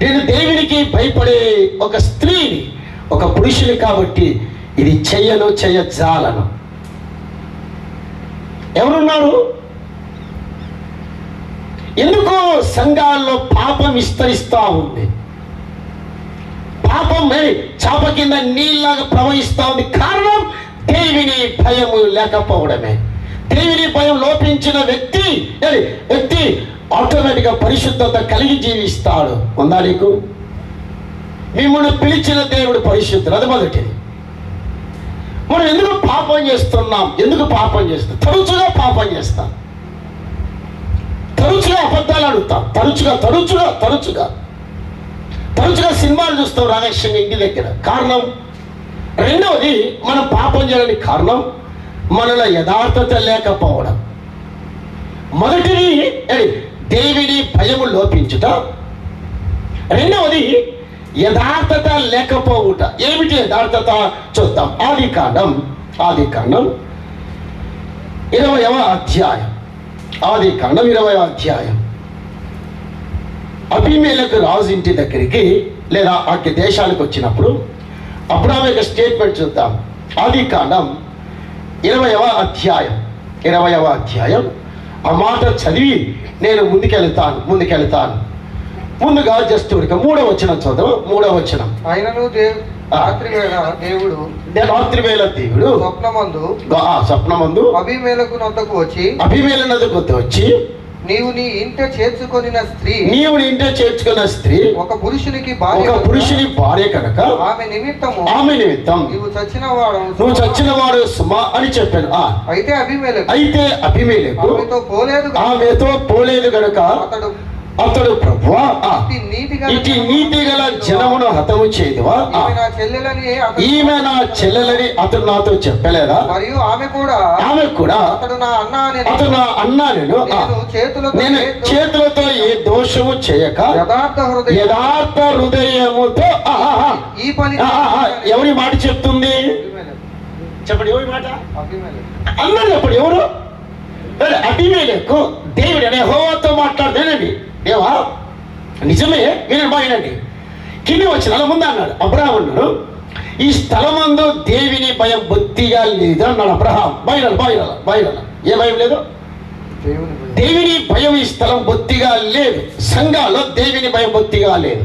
[SPEAKER 1] నేను దేవునికి భయపడే ఒక స్త్రీని, ఒక పురుషుని కాబట్టి ఇది చేయజాలను. ఎవరున్నారు? ఎందుకో సంఘాల్లో పాపం విస్తరిస్తూ ఉంది. పాపం చాప కింద నీళ్ళలాగా ప్రవహిస్తూ ఉంది. కారణం దేవుని భయము లేకపోవడమే. దేవుని భయం లోపించిన వ్యక్తి ఆటోమేటిక్గా పరిశుద్ధత కలిగి జీవిస్తాడు. ఉందా నీకు? మిమ్మల్ని పిలిచిన దేవుడు పరిశుద్ధుడు, అది మొదటిది. మనం ఎందుకు పాపం చేస్తున్నాం? తరచుగా పాపం చేస్తాం, తరచుగా అబద్ధాలు అడుగుతాం, తరచుగా సినిమాలు చూస్తాం రహస్యంగా ఇంటి దగ్గర. కారణం రెండవది, మనం పాపం చేయడానికి కారణం మనలో యథార్థత లేకపోవడం. మొదటిది దేవుని భయము లోపించుట, రెండవది యథార్థత లేకపోవుట. ఏమిటి యథార్థత? చూద్దాం. ఆదికాండం 20వ అధ్యాయం. ఆదికాండం 20వ అధ్యాయం. అబీమెలెకు రాజు ఇంటి దగ్గరికి లేదా ఆ దేశానికి వచ్చినప్పుడు అప్పుడు ఆమె యొక్క స్టేట్మెంట్ చూద్దాం. ఆదికాండం 20వ అధ్యాయం. ఆ మాట చదివి నేను ముందుకెళ్తాను. ముందుగా జస్ట్ 3వ వచనం చదువు. 3వ వచనం.
[SPEAKER 2] ఆయనను రాత్రి వేళ దేవుడు స్వప్నమందు అబీమెలెకు నొద్దకు వచ్చి నీవు నీ ఇంట చేర్చుకొనిన స్త్రీ ఒక పురుషుని భార్య కనుక ఆమె నిమిత్తం నువ్వు చచ్చినవాడు సుమా అని చెప్పాను. అయితే అబీమెలెకు ఆమెతో పోలేదు కనుక
[SPEAKER 1] అతడు ప్రభువా
[SPEAKER 2] ఇటు
[SPEAKER 1] నీతి గల జనమును హతము చేయదువా? ఈమె నా చెల్లెలని అతడు నాతో చెప్పలేదా?
[SPEAKER 2] మరియు ఆమె కూడా అతడు నా
[SPEAKER 1] అన్నా నేను చేతులతో ఏ దోషము చేయక యథార్థ హృదయముతో
[SPEAKER 2] ఈ పని
[SPEAKER 1] ఎవరి మాట చెప్తుంది? చెప్పండి, ఎవరి మాట అన్నారు? చెప్పండి, ఎవరు? అబీమెలెకు దేవుడు అనే యెహోవాతో మాట్లాడుతానండి. దేవా నిజమే, వినండి బాగినండి. కింద వచ్చిన ముందు అన్నాడు అబ్రహాం, అన్నాడు ఈ స్థలమందు దేవుని భయం బొత్తిగా లేదు అన్నాడు అబ్రహాం. బయలు ఏ భయం లేదు? దేవుని భయం ఈ స్థలం బొత్తిగా లేదు. సంఘాల్లో దేవుని భయం బొత్తిగా లేదు.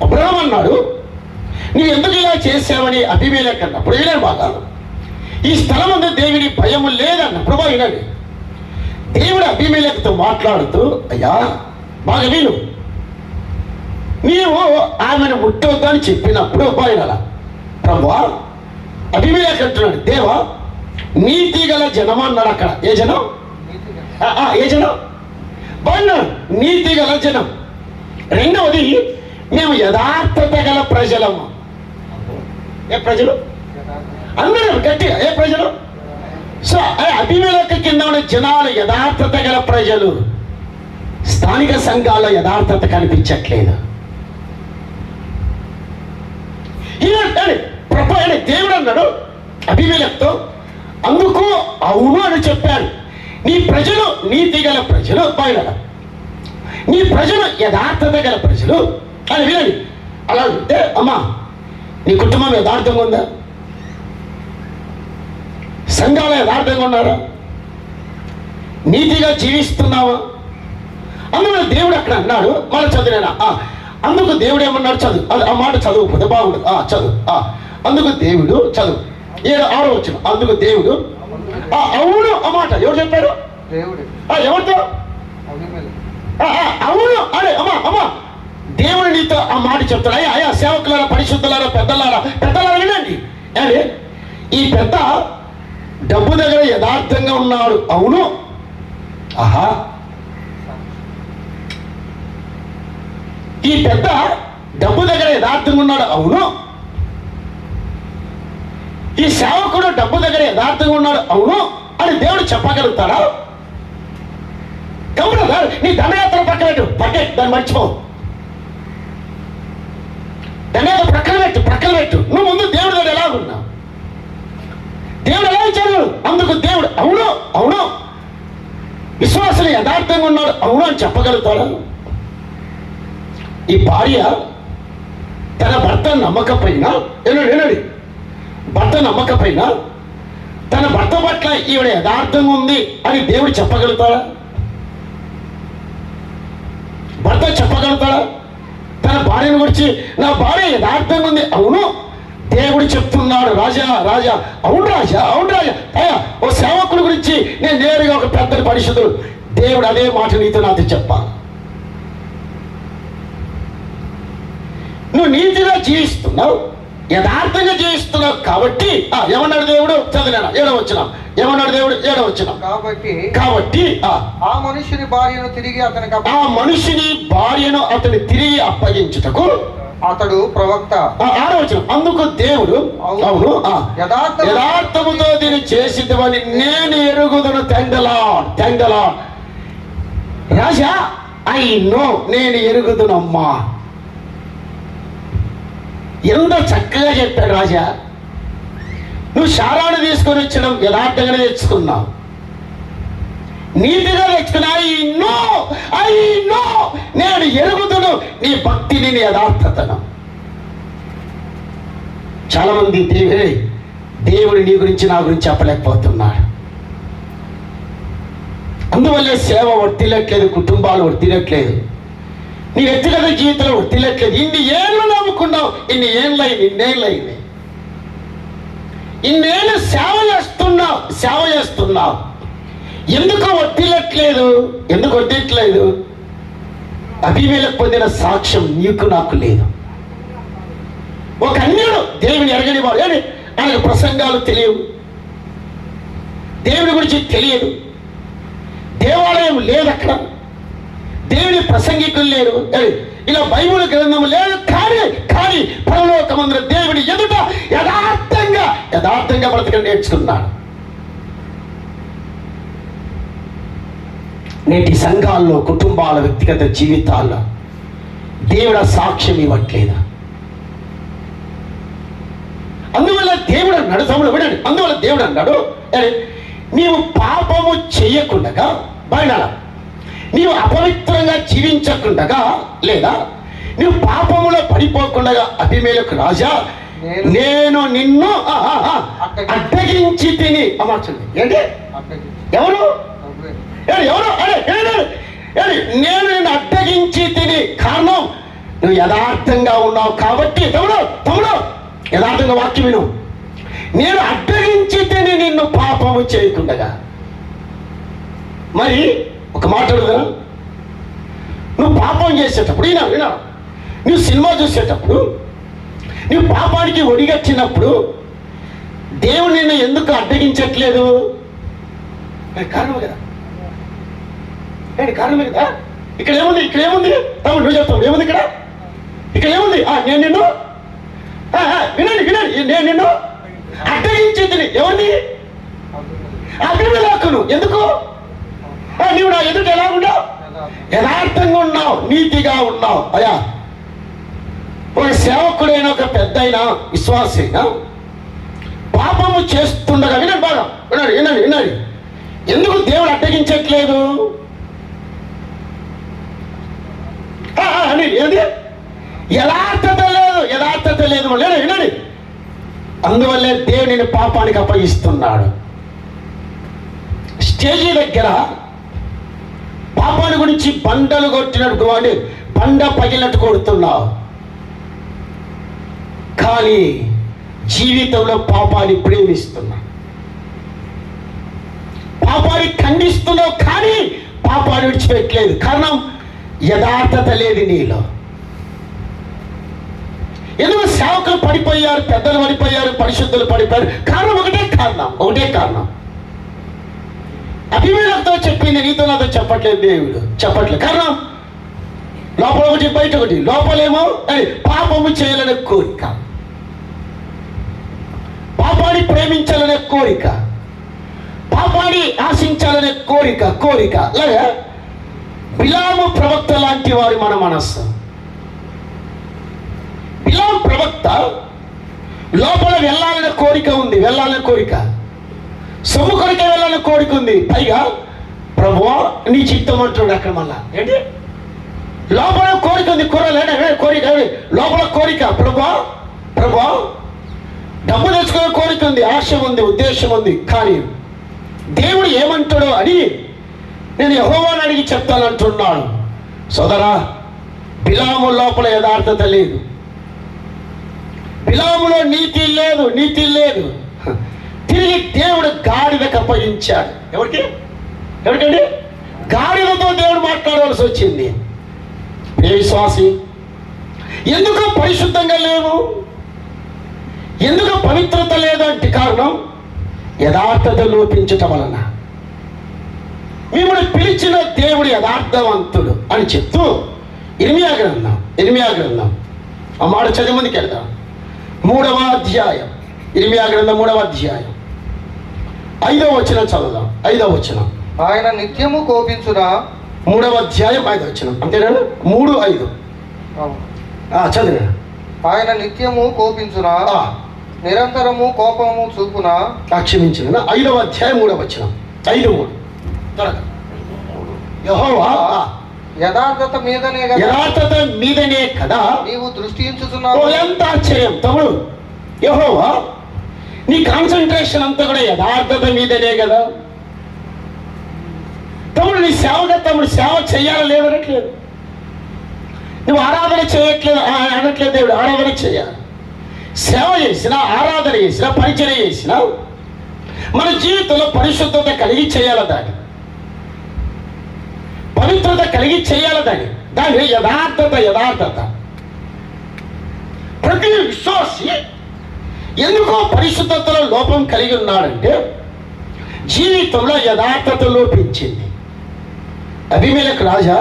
[SPEAKER 1] అబ్రహాం అన్నాడు నువ్వు ఎందుకు ఇలా చేసావని అబీమెలెకు అన్నప్పుడు వినండి బాగా, ఈ స్థలం అందు దేవుని భయము లేదన్న ప్రభా. వినండి, దేవుడు అబీమెలెకుతో మాట్లాడుతూ అయ్యా బాగా విను, నీవు ఆమెను ముట్టవద్దు అని చెప్పినప్పుడు బాగా ప్రభా అబీమెలెకు అంటున్నాడు, దేవా నీతి గల జనం అన్నాడు. అక్కడ ఏ జనం? ఏ జనం? బాగా నీతి గల జనం. రెండవది మేము యథార్థత గల ప్రజలము. ఏ ప్రజలు? అందరూ గట్టిగా ఏ ప్రజలు? సో అబీమెలెకు కింద ఉన్న జనాలు యథార్థత గల ప్రజలు. స్థానిక సంఘాల్లో యథార్థత కనిపించట్లేదు. దేవుడు అన్నాడు అబీమెలెకుతో, అందుకు అవును అని చెప్పాడు. నీ ప్రజలు నీతి గల ప్రజలు, బయట నీ ప్రజలు యథార్థత గల ప్రజలు అని వినండి. అలా ఉంటే అమ్మా నీ కుటుంబం యథార్థంగా ఉందా? సంఘాలు యథార్థంగా ఉన్నారా? నీతిగా జీవిస్తున్నావా? అందువల్ల దేవుడు అక్కడ అన్నాడు, మళ్ళీ చదివేనా? అందుకు దేవుడు ఏమన్నాడు? చదువు. అది ఆ మాట చదువుపోతే బాగుండదు. చదువు. అందుకు దేవుడు చదువు 7-6 వచ్చిన. అందుకు దేవుడు అవును ఆ మాట ఎవరు చెప్పారు? ఎవరితో? అవును అరే అమ్మా దేవుడు నీతో ఆ మాట చెప్తాడు. అయ్యా సేవకులారా, పరిశుద్ధులారా, పెద్దలారా వినండి. అరే ఈ పెద్ద డబ్బు దగ్గర యథార్థంగా ఉన్నాడు. అవును. ఆహా ఈ పెద్ద డబ్బు దగ్గర యథార్థంగా ఉన్నాడు. అవును. ఈ సేవకుడు డబ్బు దగ్గర యథార్థంగా ఉన్నాడు. అవును అని దేవుడు చెప్పగలుగుతాడా? కవుడు నీ దండయాత్ర పక్కన పెట్టు, దాన్ని మర్చిపో. దండయాత్ర ప్రక్కన పెట్టు. నువ్వు ముందు దేవుడి దగ్గర ఎలాగున్నావు? దేవుడు ఎలా ఇచ్చాడు? అందుకు దేవుడు అవును విశ్వాసం యథార్థంగా ఉన్నాడు. అవును అని చెప్పగలుగుతాడు. ఈ భార్య తన భర్త నమ్మకపోయినా తన భర్త పట్ల ఈవిడ యథార్థంగా ఉంది అని దేవుడు చెప్పగలుగుతాడా? భర్త చెప్పగలుగుతాడా? తన భార్యను గురించి నా భార్య యథార్థంగా ఉంది. అవును దేవుడు చెప్తున్నాడు. రాజా అవును రాజా అయ్యా ఓ సేవకుడి గురించి నేను నేరుగా ఒక పెద్ద పరిశుద్ధుడు, దేవుడు అదే మాట నీతో నాతో చెప్పాలి. నువ్వు నీతిగా జీవిస్తున్నావు, యథార్థంగా జీవిస్తున్నావు కాబట్టి ఏమన్నాడు దేవుడు? చదివినా 7వ వచనం. ఏమన్నాడు దేవుడు? 7వ వచనం. కాబట్టి
[SPEAKER 2] ఆ మనుషుని భార్యను
[SPEAKER 1] తిరిగి అప్పగించుటకు
[SPEAKER 2] అతడు ప్రవక్త.
[SPEAKER 1] 6వ వచనం. అందుకు దేవుడు అవును యథార్థముతో దీన్ని చేసిద్దని నేను ఎరుగుదును. తెంగలా రాజా నేను ఎరుగుదునమ్మా. ఎంత చక్కగా చెప్పాడు రాజా. నువ్వు శారాన్ని తీసుకొని వచ్చడం యథార్థంగానే తెచ్చుకున్నావు, నీతిగా తెచ్చుకున్నా. ఐ నో నేను ఎరుగుదును నీ భక్తిని, నీ యథార్థతను. చాలా మంది దేవుడు నీ గురించి నా గురించి చెప్పలేకపోతున్నాడు. అందువల్లే సేవ వర్తిల్లట్లేదు, కుటుంబాలు వర్తిల్లట్లేదు, నీ వ్యక్తిగత జీవితంలో వర్తిల్లట్లేదు. ఇన్ని ఏళ్ళు నమ్ముకున్నావు, ఇన్నేళ్ళైంది, ఇన్నేళ్ళు సేవ చేస్తున్నావు. ఎందుకు వర్తిల్లట్లేదు? అబీమెలెకు పొందిన సాక్ష్యం నీకు నాకు లేదు. ఒక అన్యుడు దేవుని ఎరగని వాడు, ఆయనకు ప్రసంగాలు తెలియవు, దేవుని గురించి తెలియదు, దేవాలయం లేదు అక్కడ, దేవుని ప్రసంగికులు లేరు, ఇలా బైబిల్ గ్రంథం లేదు. కానీ పరలోకమందున దేవుని ఎదుట యథార్థంగా బ్రతకడం నేర్చుకున్నాడు. నేటి సంఘాల్లో, కుటుంబాల, వ్యక్తిగత జీవితాల్లో దేవుడు సాక్ష్యం ఇవ్వట్లేదా? అందువల్ల దేవుడు అన్నాడు, తమ్ముడు వినండి, అందువల్ల దేవుడు అన్నాడు, నీవు పాపము చెయ్యకుండగా బయట, నీవు అపవిత్రంగా జీవించకుండగా, లేదా నీవు పాపములో పడిపోకుండా అభిమేలకు రాజా నేను నిన్ను అడ్డగించి తిని. అమ్మాచండి ఏంటి? ఎవరు నేను నిన్ను అడ్డగించి తిని. కారణం నువ్వు యథార్థంగా ఉన్నావు కాబట్టి. తమ్ముడు యథార్థంగా వాక్యం విను. నేను అడ్డగించి తిని నిన్ను పాపము చేయకుండగా. మరి ఒక మాట అడుగుదా, నువ్వు పాపం చేసేటప్పుడు వినా, నువ్వు సినిమా చూసేటప్పుడు, నువ్వు పాపానికి ఒడిగట్టినప్పుడు దేవుడు నిన్ను ఎందుకు అడ్డగించట్లేదు? కారణం కదా, కారణమే కదా. ఇక్కడ ఏముంది తమ్ముడు నువ్వు చెప్తావు, ఏముంది ఇక్కడ ఏముంది? నేను నిన్ను వినండి, నేను నిన్ను అడ్డగించి తిని. ఎవరిని? అభిమేలకును. ఎందుకు? నీవు నా ఎదుట ఎలా ఉన్నావు? యథార్థంగా ఉన్నావు, నీతిగా ఉన్నావు. అయ్యా, ఒక సేవకుడైన, ఒక పెద్ద అయినా, విశ్వాస అయినా పాపము చేస్తుండగా వినండి, బాగా వినండి, ఎందుకు దేవుడు అడ్డగించట్లేదు? ఏది? యథార్థత లేదు. వినండి, అందువల్లే దేవుని పాపానికి అప్పగిస్తున్నాడు. స్టేజీ దగ్గర పాపాన్ని గురించి బండలు కొట్టినట్టు వాడి బండ పగిలినట్టు కొడుతున్నావు, కానీ జీవితంలో పాపాన్ని ప్రేమిస్తున్నావు, పాపాన్ని ఖండిస్తున్నావు, కానీ పాపాన్ని విడిచిపెట్టలేదు. కారణం యథార్థత లేదు నీలో. ఎందుకు సేవకులు పడిపోయారు, పెద్దలు పడిపోయారు, పరిశుద్ధులు పడిపోయారు? కారణం ఒకటే కారణం. అభిమేలకుతో చెప్పింది నీతో నాతో చెప్పట్లేదు, దేవుడు చెప్పట్లేదు. కారణం లోపల ఒకటి, బయట ఒకటి. లోపలేమో పాపము చేయాలనే కోరిక, పాపాన్ని ప్రేమించాలనే కోరిక, పాపాన్ని ఆశించాలనే కోరిక. అలాగే బిలాము ప్రవక్త లాంటి వారి మన మనస్సు. బిలాము ప్రవక్త లోపల వెళ్ళాలనే కోరిక, సొమ్ము కొరికే వెళ్ళాలని కోరిక ఉంది. పైగా ప్రభువా నీ చిత్తం అంటున్నాడు. అక్కడ మళ్ళా ఏంటి? లోపల కోరిక ఉంది, కోరిక లోపల కోరిక. ప్రభువా డబ్బు తెచ్చుకునే కోరిక ఉంది, ఆశ ఉంది, ఉద్దేశం ఉంది. కానీ దేవుడు ఏమంటాడో అని నేను యెహోవాను అడిగి చెప్తానంటున్నాడు. సోదరా, బిలాము లోపల యథార్థత లేదు, బిలాములో నీతి లేదు. తిరిగి దేవుడు గాడిదకు అప్పగించాడు. ఎవరికండి? గాడిదతో దేవుడు మాట్లాడవలసి వచ్చింది. ఏ విశ్వాసి, ఎందుకు పరిశుద్ధంగా లేవు, ఎందుకు పవిత్రత లేదు అంటే కారణం యథార్థత లోపించటం వలన. మిమ్మల్ని పిలిచిన దేవుడు యథార్థవంతుడు అని చెప్తూ ఇర్మియా గ్రంథం ఆ మాట చదివి ముందుకు వెళ్దాం. 3వ అధ్యాయం, ఇర్మియా గ్రంథం 3వ అధ్యాయం 5వ వచనం చదువుదాం. 5వ వచనం.
[SPEAKER 2] ఆయన నిత్యము కోపించునా.
[SPEAKER 1] 3వ అధ్యాయం 5వ వచనం. అంతేనా? 3:5 చదివిన.
[SPEAKER 2] ఆయన నిత్యము కోపించునా, నిరంతరము కోపము చూపునా.
[SPEAKER 1] క్షమించిన 5వ అధ్యాయం 3వ వచనం. 5:3 త్వరగా. యెహోవా
[SPEAKER 2] యథార్థత మీదనే కదా నీవు దృష్టించుచున్నావు.
[SPEAKER 1] ఎంత ఆశ్చర్యం తమ్ముడు! యెహోవా నీ కాన్సన్ట్రేషన్ అంతా కూడా యథార్థత మీదనే కదా. తమ్ముడు నీ సేవ చేయాలి లేదనట్లేదు, నువ్వు ఆరాధన చేయట్లేదు అనట్లేదు. దేవుడు ఆరాధన చేయాలి, సేవ చేసినా, ఆరాధన చేసినా, పరిచయం చేసినా మన జీవితంలో పరిశుద్ధత కలిగి చేయాలి, దాన్ని పవిత్రత కలిగి చేయాలి, దాని యథార్థత. ప్రతి విశ్వాసి ఎందుకో పరిశుద్ధతలో లోపం కలిగి ఉన్నాడంటే జీవితంలో యథార్థత లోపించింది.
[SPEAKER 3] అబీమెలెకు రాజా,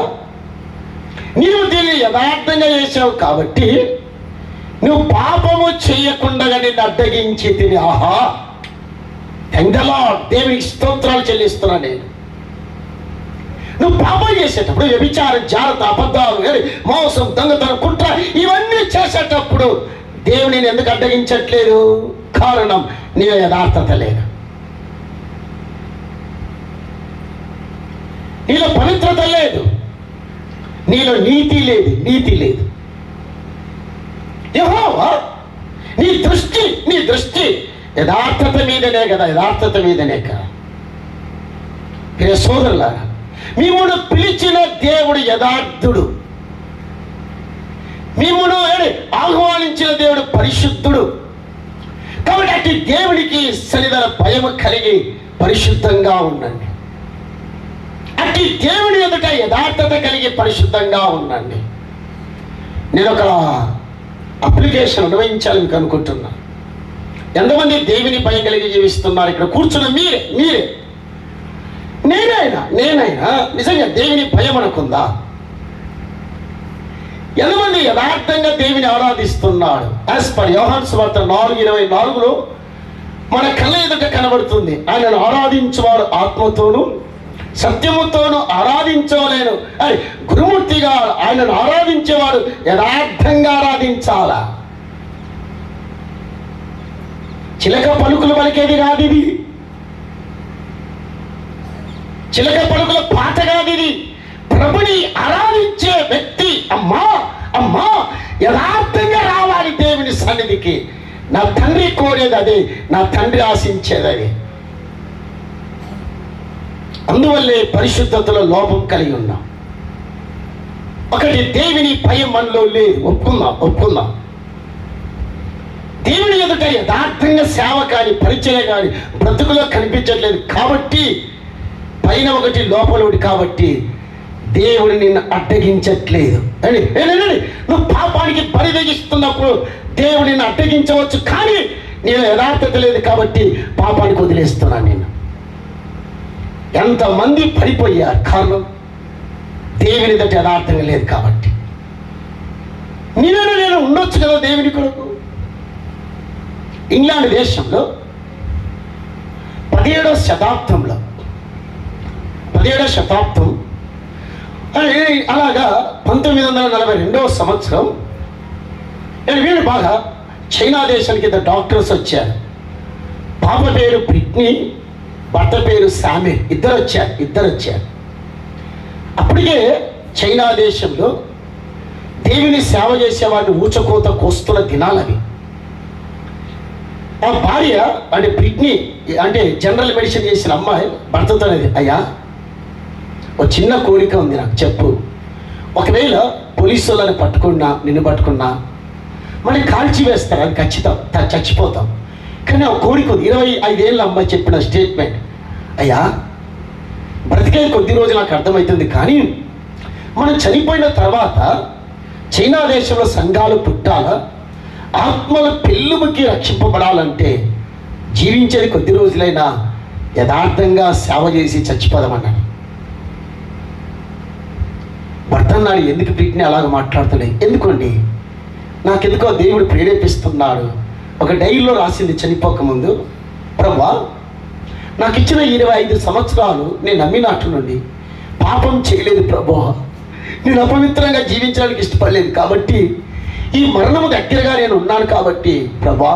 [SPEAKER 3] నీవు దీన్ని యథార్థంగా చేశావు కాబట్టి నువ్వు పాపము చేయకుండా నిన్ను అడ్డగించి తిని. ఆహా, థాంక్ ది లార్డ్, దేవునికి స్తోత్రాలు చెల్లిస్తున్నా. నేను నువ్వు పాపం చేసేటప్పుడు వ్యభిచారం, జాగ్రత్త, అబద్ధాలు, మోసం, దొంగతనం, కుట్ర ఇవన్నీ చేసేటప్పుడు దేవుని ఎందుకు అడ్డగించట్లేదు? కారణం నీలో యథార్థత లేదు, నీలో పవిత్రత లేదు, నీలో నీతి లేదు. యెహోవా నీ దృష్టి యథార్థత మీదనే కదా, యథార్థత మీదనే కదా. ప్రియ సోదరులారా, మిమ్మును పిలిచిన దేవుడు యథార్థుడు, మిమ్మును ఆహ్వానించిన దేవుడు పరిశుద్ధుడు. కాబట్టి అట్టి దేవుడికి సన్నిధిలో భయం కలిగి పరిశుద్ధంగా ఉండండి. అట్టి దేవుని ఎదుట యథార్థత కలిగి పరిశుద్ధంగా ఉండండి. నేను ఒక అప్లికేషన్ అనుభవించాలని మీకు అనుకుంటున్నా. ఎంతమంది దేవుని భయం కలిగి జీవిస్తున్నారు? ఇక్కడ కూర్చున్న మీరే నేనైనా నిజంగా దేవుని భయం అనుకుందా? ఎంతమంది యథార్థంగా దేవుని ఆరాధిస్తున్నాడు? యాజ్ పర్ యోహాను సువార్త 4:24 మన కళ్ళ ఎదుట కనబడుతుంది, ఆయనను ఆరాధించేవాడు ఆత్మతోనూ సత్యముతోనూ ఆరాధించలేను అని. గురుమూర్తిగా ఆయనను ఆరాధించేవాడు యథార్థంగా ఆరాధించాలా. చిలక పలుకులు పలికేది కాదు ఇది, చిలక పలుకుల పాట కాదు ఇది. ప్రభుని ఆరాధించే వ్యక్తి అమ్మా యథార్థంగా రావాలి దేవుని సన్నిధికి. నా తండ్రి కోరేది అదే, నా తండ్రి ఆశించేది అదే. అందువల్లే పరిశుద్ధతలో లోపం కలిగి ఉన్నాం. ఒకటి, దేవుని భయం మనలో లేదు, ఒప్పుకుందాం. దేవుని ఎదుట యథార్థంగా సేవ కానీ పరిచయం కానీ బ్రతుకులో కనిపించట్లేదు కాబట్టి, పైన ఒకటి లోపల ఒకటి కాబట్టి దేవుడు నిన్ను అడ్డగించట్లేదు. నువ్వు పాపానికి బలి తెగిస్తున్నప్పుడు దేవుడు నిన్ను అడ్డగించవచ్చు, కానీ నేను యథార్థత లేదు కాబట్టి పాపానికి వదిలేస్తున్నాను. నేను ఎంతమంది పడిపోయారు, కారణం దేవుని ఎదుట యథార్థంగా లేదు కాబట్టి. నేను ఉండొచ్చు కదా దేవుని కొరకు. ఇంగ్లాండ్ దేశంలో 17వ శతాబ్దం అలాగా 1942వ సంవత్సరం వీళ్ళు బాగా చైనా దేశానికి ఇద్దరు డాక్టర్స్ వచ్చారు. పాప పేరు బ్రిట్నీ, భర్త పేరు శామ్యూల్. ఇద్దరు వచ్చారు. అప్పటికే చైనా దేశంలో దేవుని సేవ చేసేవాడిని ఊచకోత కోస్తున్న దినాలవి. ఆ భార్య అంటే బ్రిట్నీ అంటే జనరల్ మెడిసిన్ చేసిన అమ్మాయి భర్తతో అనేది, అయ్యా ఒక చిన్న కోరిక ఉంది, నాకు చెప్పు. ఒకవేళ పోలీసు వాళ్ళని నిన్ను పట్టుకున్నా మరి కాల్చి వేస్తారు, అది ఖచ్చితం, చచ్చిపోతాం. కానీ ఆ కోరిక ఉంది. 25 ఏళ్ళ అమ్మాయి చెప్పిన స్టేట్మెంట్, అయ్యా బ్రతికే కొద్ది రోజులు నాకు అర్థమవుతుంది, కానీ మనం చనిపోయిన తర్వాత చైనా దేశంలో సంఘాలు పుట్టాలా, ఆత్మల పెళ్ళుముకి రక్షింపబడాలంటే జీవించేది కొద్ది రోజులైనా యథార్థంగా సేవ చేసి చచ్చిపోదామన్నాడు. భర్త అన్నాడు, ఎందుకు బ్రిట్నీ అలాగ మాట్లాడుతాడు? ఎందుకండి, నాకెందుకో దేవుడు ప్రేరేపిస్తున్నాడు. ఒక డైరీలో రాసింది చనిపోకముందు, ప్రభువా నాకు ఇచ్చిన 25 సంవత్సరాలు నేను నమ్మినట్టు నుండి పాపం చేయలేదు ప్రభువా, నేను అపవిత్రంగా జీవించడానికి ఇష్టపడలేదు కాబట్టి ఈ మరణము దగ్గరగా నేను ఉన్నాను కాబట్టి ప్రభువా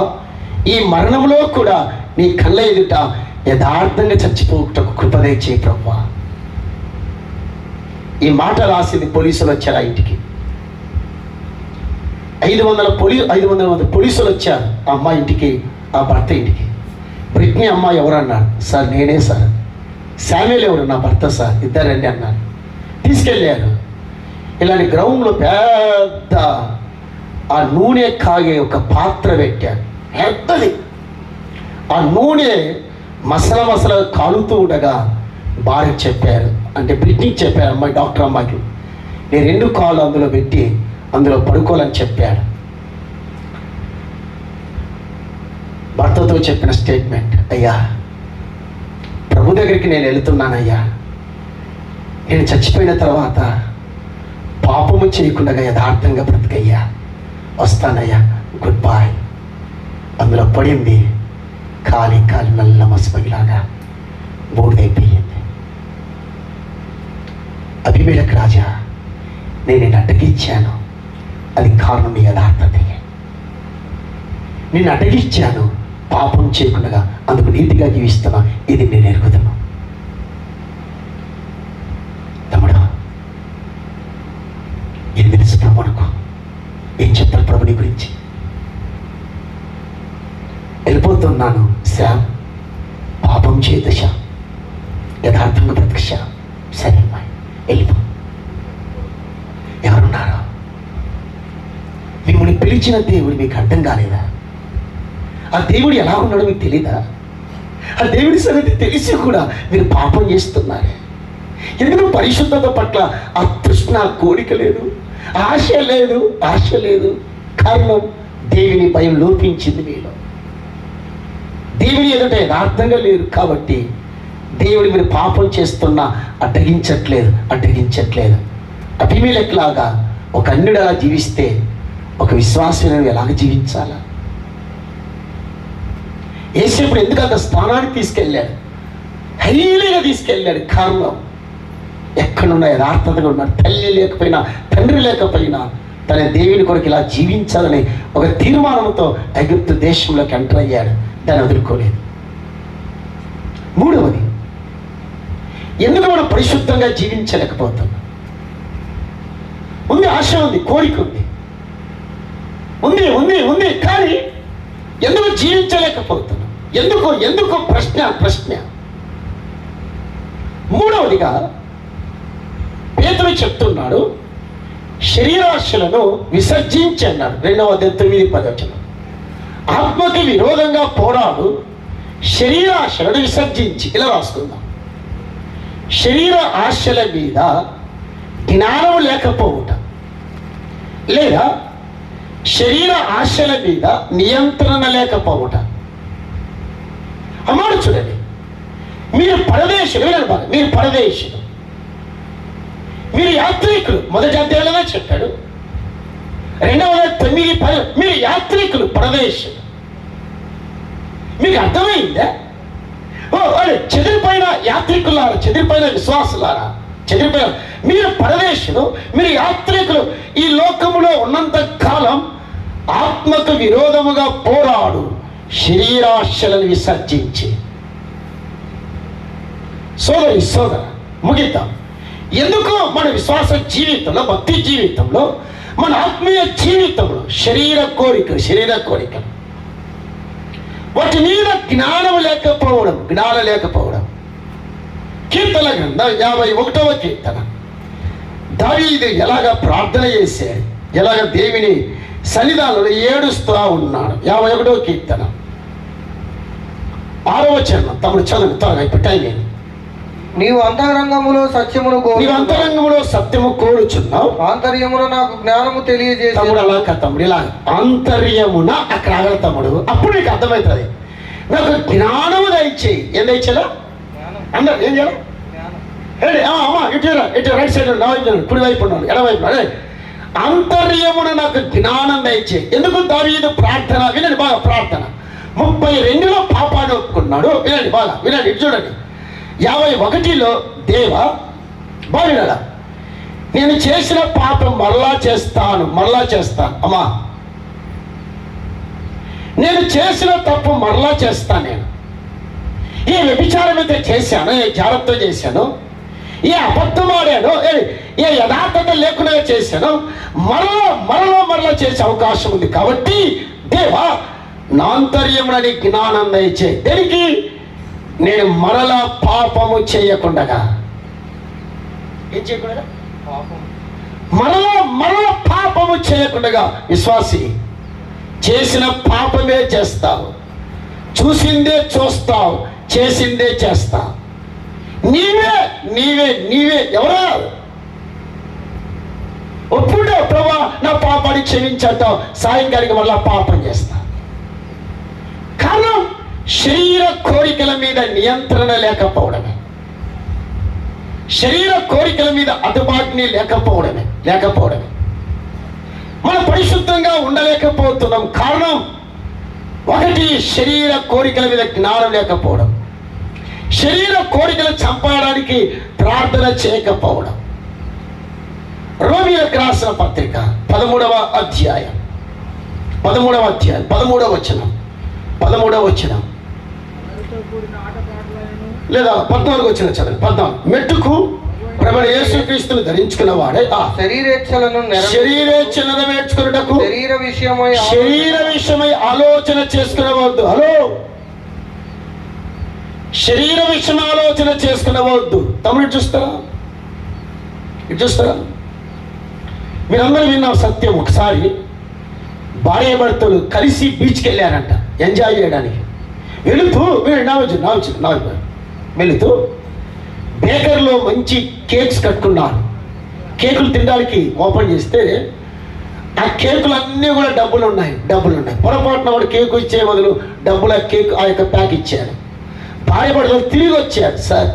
[SPEAKER 3] ఈ మరణంలో కూడా నీ కళ్ళ ఎదుట యథార్థంగా చచ్చిపోటకు కృప దయచేయి ప్రభువా. ఈ మాట రాసింది పోలీసులు వచ్చారు ఆ ఇంటికి. 500 మంది పోలీసులు వచ్చారు ఆ అమ్మాయి ఇంటికి, ఆ భర్త ఇంటికి. బ్రిట్నీ అమ్మాయి ఎవరన్నారు? సార్ నేనే సార్. శామ్యూల్ ఎవరు? నా భర్త సార్. ఇద్దరండి అన్నారు. తీసుకెళ్ళారు. ఇలాంటి గ్రౌండ్లో పెద్ద ఆ నూనె కాగే ఒక పాత్ర పెట్టారు, పెద్దది. ఆ నూనె మసల కాలుతూ ఉండగా భార్యకు చెప్పారు, అంటే బ్రిట్నీకి చెప్పారు, అమ్మాయి డాక్టర్ అమ్మాయికి, నేను 2 కాళ్ళు అందులో పెట్టి అందులో పడుకోవాలని చెప్పాడు. భర్తతో చెప్పిన స్టేట్మెంట్, అయ్యా ప్రభు దగ్గరికి నేను వెళుతున్నానయ్యా, నేను చచ్చిపోయిన తర్వాత పాపము చేయకుండా యథార్థంగా బ్రతికయ్యా, వస్తానయ్యా, గుడ్ బాయ్. అందులో పడింది కాలి నల్ల మసపగిలాగా బూడిదైపోయింది. అబీమెలెకు రాజా, నేను నిన్ను అడ్డగించాను, అది కారణం నీ యథార్థతే. నిన్ను అడ్డగించాను పాపం చేయకుండా, అందుకు నీతిగా జీవిస్తున్నా, ఇది నేను ఎరుగుతాను. తమ్ముడు, ఏం తెలుసు ప్రభు అనుకో, ఏం చెప్తారు ప్రభు నీ గురించి? వెళ్ళిపోతున్నాను శ్యామ్, పాపం చేత శ్యామ్, యథార్థంగా బ్రతక శ్యామ్. సరే అమ్మాయి, వెళ్ళిపో. ఎవరున్నారు? మిమ్మల్ని పిలిచిన దేవుడు మీకు అర్థం కాలేదా? ఆ దేవుడు ఎలా ఉన్నాడో మీకు తెలీదా? ఆ దేవుడి సంగతి తెలిసి కూడా మీరు పాపం చేస్తున్నారు. ఎందుకు పరిశుద్ధత పట్ల ఆ తృష్ణ, కోరిక లేదు, ఆశ లేదు. కారణం దేవుని భయం లోపించింది మీలో. దేవుని ఎదుట యథార్థంగా లేరు కాబట్టి దేవుడు మీరు పాపం చేస్తున్నా అడ్డగించట్లేదు. అబీమెలెకులాగా ఒక అన్యుడు అలా జీవిస్తే ఒక విశ్వాసమైన ఎలాగ జీవించాలా? యేసేపుడు ఎందుకు అంత స్థానానికి తీసుకెళ్ళాడు? హైలీగా తీసుకెళ్ళాడు. కారణం ఎక్కడున్నా యథార్థతగా ఉన్నాడు. తల్లి లేకపోయినా, తండ్రి లేకపోయినా తన దేవుని కొరకు ఇలా జీవించాలని ఒక తీర్మానంతో ఐగుప్తు దేశంలోకి ఎంటర్ అయ్యాడు. దాన్ని వదులుకోలేదు. మూడవది, ఎందుకు మనం పరిశుద్ధంగా జీవించలేకపోతున్నాం? ఉంది, ఆశ ఉంది, కోరిక ఉంది, కానీ ఎందుకు జీవించలేకపోతున్నాం? ఎందుకు ప్రశ్న. మూడవదిగా పేతురు చెప్తున్నాడు, శరీరాశలను విసర్జించి అన్నాడు. 2:9-10 ఆత్మకి విరోధంగా పోరాడు, శరీరాశలను విసర్జించి. ఇలా రాసుకుందాం. శరీర ఆశల మీద జ్ఞానం లేకపోవుట, లేదా శరీర ఆశల మీద నియంత్రణ లేకపోవుట. అమ్మాడు చూడండి, మీరు పరదేశులు, మీరు యాత్రికులు. మొదటి అధ్యాయంలోనే చెప్పాడు. 2:9-10 మీరు యాత్రికులు, పరదేశులు. మీకు అర్థమైందా? చెదిరిపోయిన యాత్రికులారా, చెదిరిపోయిన విశ్వాసులారా, మీరు పరదేశులు, మీరు యాత్రికులు. ఈ లోకములో ఉన్నంత కాలం ఆత్మకు విరోధముగా పోరాడు, శరీరాశలను విసర్జించి. సోదర ముగిద్దాం. ఎందుకు మన విశ్వాస జీవితంలో, భక్తి జీవితంలో, మన ఆత్మీయ జీవితంలో శరీర కోరికలు, వాటి మీద జ్ఞానం లేకపోవడం. కీర్తన గ్రంథం 51వ కీర్తన. దావీదు ఎలాగ ప్రార్థన చేశాడు, ఎలాగ దేవుని సన్నిధానంలో ఏడుస్తూ ఉన్నాడు. 51వ కీర్తన 6వ వచనం. తమ్ముడు చదువు త్వరగా, ఇప్పుడు టైం లేదు.
[SPEAKER 2] నీవు అంతరంగములో సత్యము కోరుచున్నావు, ఆంతర్యములో నాకు జ్ఞానము తెలియజేసి.
[SPEAKER 3] తమ్ముడు అలా కాదు తమ్ముడు, ఇలా ఆంతర్యమున అక్కడ ఆగల తమ్ముడు. అప్పుడు నీకు అర్థమవుతుంది. నాకు జ్ఞానము దయచేయి. ఏం దయచేలా? అందరు ఏం చేయాలి? అమ్మా ఇటు రైట్ సైడ్ కుడివైపు ఉన్నాడు, ఎడవైపు. ఆంతర్యమున నాకు జ్ఞానం దయచేయి. ఎందుకు దావీదు ప్రార్థన? వినండి బాగా, ప్రార్థన 32లో పాపాన్ని ఒప్పుకున్నాడు. వినండి ఇటు చూడండి. 51లో దేవా బావినాడా, నేను చేసిన పాపం మరలా చేస్తాను. అమ్మా, నేను చేసిన తప్పు మరలా చేస్తాను. నేను ఏ వ్యభిచారం అయితే చేశాను, ఏ జాగ్రత్త చేశాను, ఏ అబద్ధం ఆడాను, ఏ యథార్థత లేకుండా చేశాను, మరలా చేసే అవకాశం ఉంది. కాబట్టి దేవా, నాంతర్యమునని జ్ఞానం దయచే. దేనికి? నేను మరలా పాపము చేయకుండా. ఏం చేయకుండా? మరలా పాపము చేయకుండా. విశ్వాసి, చేసిన పాపమే చేస్తావు, చూసిందే చూస్తావు, చేసిందే చేస్తావు. నీవే ఎవరా? ఒప్పుడే ప్రభా నా పాపాన్ని క్షమించేద్దాం, సాయంకాలికి మళ్ళా పాపం చేస్తా. కారణం శరీర కోరికల మీద నియంత్రణ లేకపోవడమే. శరీర కోరికల మీద అదుపాజ్ఞి లేకపోవడమే మనం పరిశుద్ధంగా ఉండలేకపోతున్నాం. కారణం ఒకటి, శరీర కోరికల మీద జ్ఞానం లేకపోవడం, శరీర కోరికలు చంపడానికి ప్రార్థన చేయకపోవడం. రోమీయులకు రాసిన పత్రిక 13వ అధ్యాయం 13వ వచనం లేదా 14వ వచనం చదవండి. 14 మెట్టుకు ప్రభువైన యేసుక్రీస్తును ధరించుకున్న వాడే
[SPEAKER 2] శరీరేచ్ఛలను
[SPEAKER 3] నెరవేర్చుకున్నటకు
[SPEAKER 2] శరీర విషయమై
[SPEAKER 3] ఆలోచన చేసుకునవద్దు. హలో, శరీర విషయం ఆలోచన చేసుకునవద్దు. తమ్ముడు చూస్తారా? మీరందరూ విన్నాం సత్యం. ఒకసారి భార్య భర్తలు కలిసి బీచ్కి వెళ్ళారంట ఎంజాయ్ చేయడానికి. వెళుతూ బేకర్లో మంచి కేక్స్ కట్టుకున్నారు. కేకులు తినడానికి ఓపెన్ చేస్తే ఆ కేకులన్నీ కూడా డబ్బులు ఉన్నాయి. పొరపాటున వాడు కేకు ఇచ్చే బదులు డబ్బుల కేక్ ఆ యొక్క ప్యాక్ ఇచ్చాడు. భార్య భర్తలు తిరిగి వచ్చారు. సార్,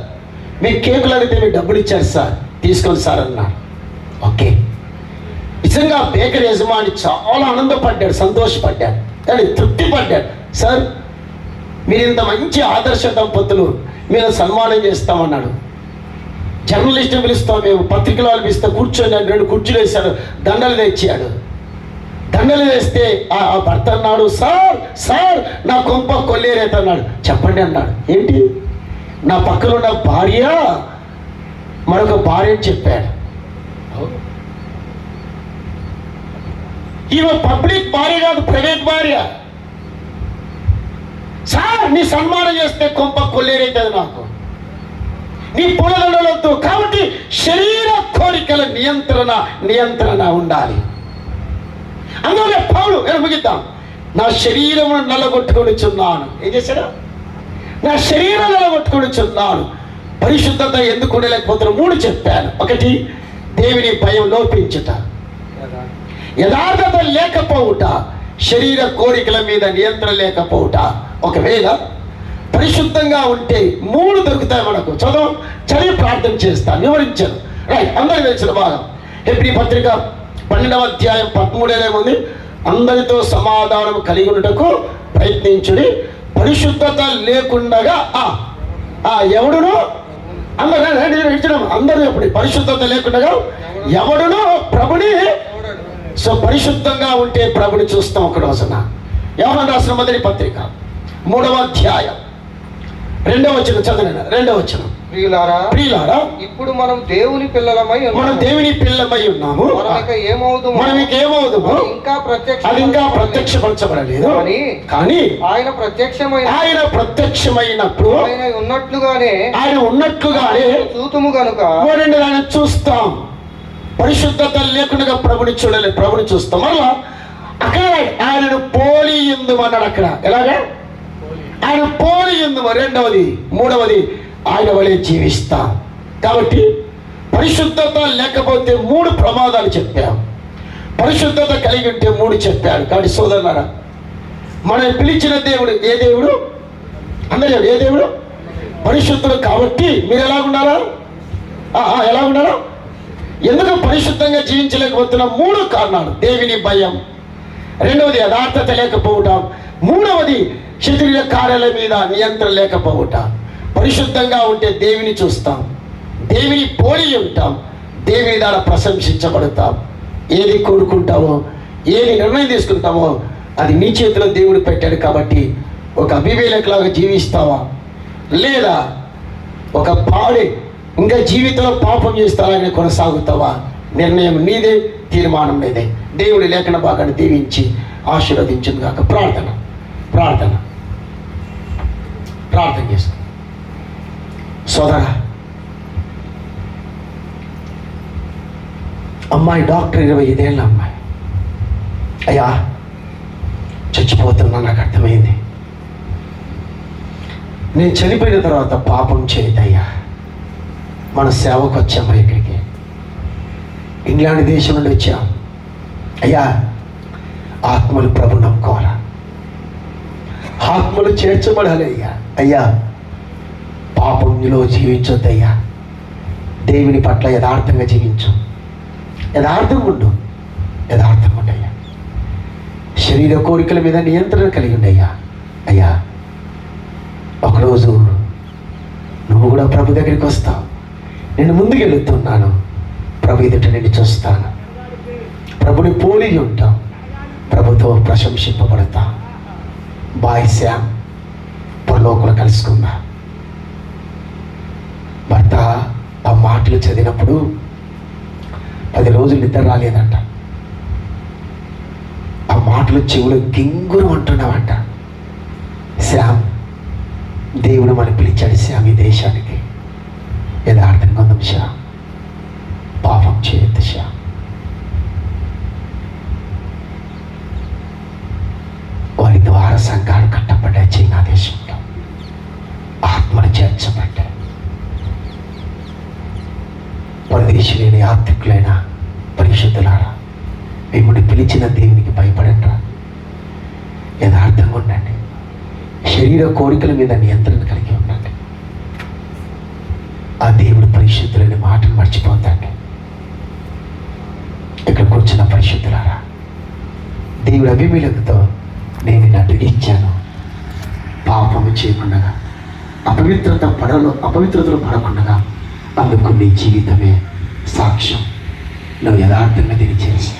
[SPEAKER 3] మీ కేకులు అడిగితే మీరు డబ్బులు ఇచ్చారు సార్, తీసుకోండి సార్ అన్నారు. ఓకే, నిజంగా బేకరీ యజమాని చాలా ఆనందపడ్డాడు, సంతోషపడ్డాడు, కానీ తృప్తి పడ్డాడు. సార్, మీరు ఇంత మంచి ఆదర్శ దంపతులు, మీరు సన్మానం చేస్తామన్నాడు. జర్నలిస్ట్ని పిలుస్తాం, మేము పత్రికలు పిలిస్తే కూర్చొని 2 కుర్చీలు వేశాడు, దండలు తెచ్చాడు. దండలు వేస్తే ఆ భర్త అన్నాడు, సార్ నా కొంప కొల్లేరైతే అన్నాడు. చెప్పండి అన్నాడు. ఏంటి? నా పక్కన ఉన్న భార్య మరొక భార్య అని చెప్పాడు. ఈమె పబ్లిక్ భార్య కాదు, ప్రైవేట్ భార్య. సార్, నీ సన్మానం చేస్తే కొంప కొల్లేరైతుంది నాకు, నీ పొలదొడలతో. కాబట్టి శరీర కోరికల నియంత్రణ ఉండాలి. అందువల్ల పౌలు ముగిద్దాం, నా శరీరమును నల్లగొట్టుకొనిచున్నాను. ఏం చేశాడు? నా శరీరం నల్లగొట్టుకొనిచున్నాను. పరిశుద్ధత ఎందుకు ఉండలేకపోతున్నా? 3 చెప్పాను. 1, దేవుని భయం లోపించుట, యథార్థత లేకపోవుట, శరీర కోరికల మీద నియంత్రణ లేకపోవుట. ఒకవేళ పరిశుద్ధంగా ఉంటే 3 దొరుకుతాయి మనకు. చదివి ప్రార్థన చేస్తాను, వివరించాను. రైట్, అందరికి తెలిసిన భాగం. హెబ్రీ పత్రిక 12వ అధ్యాయం 13 ఏముంది? అందరితో సమాధానం కలిగి ఉండటకు ప్రయత్నించుడి, పరిశుద్ధత లేకుండగా ఎవడును అందరూ ఎప్పుడు పరిశుద్ధత లేకుండగా ఎవడును ప్రభుని. సో పరిశుద్ధంగా ఉంటే ప్రభుని చూస్తాం. ఒక రోజున యోహాను రాసిన మొదటి పత్రిక 3వ అధ్యాయం 2వ వచనం చదవండి. 2వ వచనం. ప్రియులారా, ఇప్పుడు మనం దేవుని పిల్లలమై ఉన్నాము. మనం ఇక ఏమవుదుము? అది ఇంకా ప్రత్యక్షపరచబడలేదు. కానీ ఆయన ప్రత్యక్షమైనప్పుడు ఆయన ఉన్నట్లుగానే చూతుము గనుక ఆయన చూస్తాం. పరిశుద్ధత లేకుండా ప్రభుని చూడలేదు, ప్రభుని చూస్తాం. మళ్ళా అక్కడ ఆయనను పోలి ఉందము అన్నాడు. అక్కడ ఎలాగా? ఆయన పోలి ఉందము. 2వది 3వది ఆయన వలె జీవిస్తాం. కాబట్టి పరిశుద్ధత లేకపోతే 3 ప్రమాదాలు చెప్పాం. పరిశుద్ధత కలిగి ఉంటే 3 చెప్పాడు. కాబట్టి సోదరులారా, మనం పిలిచిన దేవుడు ఏ దేవుడు? అందరూ ఏ దేవుడు? పరిశుద్ధుడు. కాబట్టి మీరు ఎలాగున్నారా? ఎలాగున్నారా? ఎందుకు పరిశుద్ధంగా జీవించలేకపోతున్నా? 3 కారణాలు. దేవుని భయం, 2వది యథార్థత లేకపోవటం, 3వది శరీర కార్యాల మీద నియంత్రణ లేకపోవట. పరిశుద్ధంగా ఉంటే దేవుని చూస్తాం, దేవుని పోలి ఉంటాం, దేవుని ద్వారా ప్రశంసించబడతాం. ఏది కోరుకుంటావో, ఏది నిర్ణయం తీసుకుంటావో అది నీ చేతిలో దేవుడు పెట్టాడు. కాబట్టి ఒక అభివేలకులాగా జీవిస్తావా, లేదా ఒక పాడే ఇంకా జీవితంలో పాపం చేస్తావని కొనసాగుతావా? నిర్ణయం నీదే, తీర్మానం నీదే. దేవుడి లేఖన భాగాన్ని దీవించి ఆశీర్వదించును గాక. ప్రార్థన చేస్తాం. సోదరా, అమ్మాయి డాక్టర్ 25 ఏళ్ళ అమ్మాయి. అయ్యా, చచ్చిపోతున్నా, నాకు అర్థమైంది. నేను చనిపోయిన తర్వాత పాపం చేయదయ్యా. మన సేవకు వచ్చామా, ఇక్కడికి ఇంగ్లాండ్ దేశం నుండి వచ్చాం. అయ్యా, ఆత్మలు ప్రభు నమ్ముకోవాలా, ఆత్మలు చేర్చబడాలి. అయ్యా పాపంలో జీవించొద్దయ్యా. దేవుని పట్ల యథార్థంగా జీవించు. యథార్థంగా ఉండు. యథార్థంగా ఉండయ్యా. శరీర కోరికల మీద నియంత్రణ కలిగి ఉండయ్యా. అయ్యా, ఒకరోజు నువ్వు కూడా ప్రభు దగ్గరికి వస్తావు. నేను ముందుకు వెళుతున్నాను. ప్రభు ఎదుట నేను చూస్తాను. ప్రభుని పోలి ఉంటాం. ప్రభుతో ప్రశంసింపబడతా. బాయ్ శ్యామ్, పరలోకంలో కలుసుకుందా. భర్త ఆ మాటలు చదివినప్పుడు 10 రోజులు నిద్ర రాలేదంట. ఆ మాటలు చెవులు గింగురు అంటున్నావంట. శ్యామ్, దేవుడు మనం పిలిచాడు శ్యామ్ ఈ దేశానికి. యథార్థంగా ఉందాం శ్యామ్, పాపం చేయొద్దు శ్యామ్. వారి ద్వారా సంఘాలు కట్టబడ్డాయి. చైనా దేశంలో ఆత్మలు చేర్చబడ్డాయి. పరదేశులైన యాత్రికులైన పరిశుద్ధులారా, మిమ్మల్ని పిలిచిన దేవునికి భయపడండి. యథార్థంగా ఉండండి. శరీర కోరికల మీద నియంత్రణ కలిగి ఉండండి. ఆ దేవుడు పరిశుద్ధులైన మాటను మర్చిపోతండి. ఇక్కడ కూర్చున్న పరిశుద్ధులారా, దేవుడు అభిమేలకుతో నేను నిన్ను ఇచ్చాను, పాపము చేయకుండా అపవిత్రతలో పడకుండా, అందుకు నీ జీవితమే సాక్ష్యం. నువ్వు యథార్థంగా దీన్ని చేసి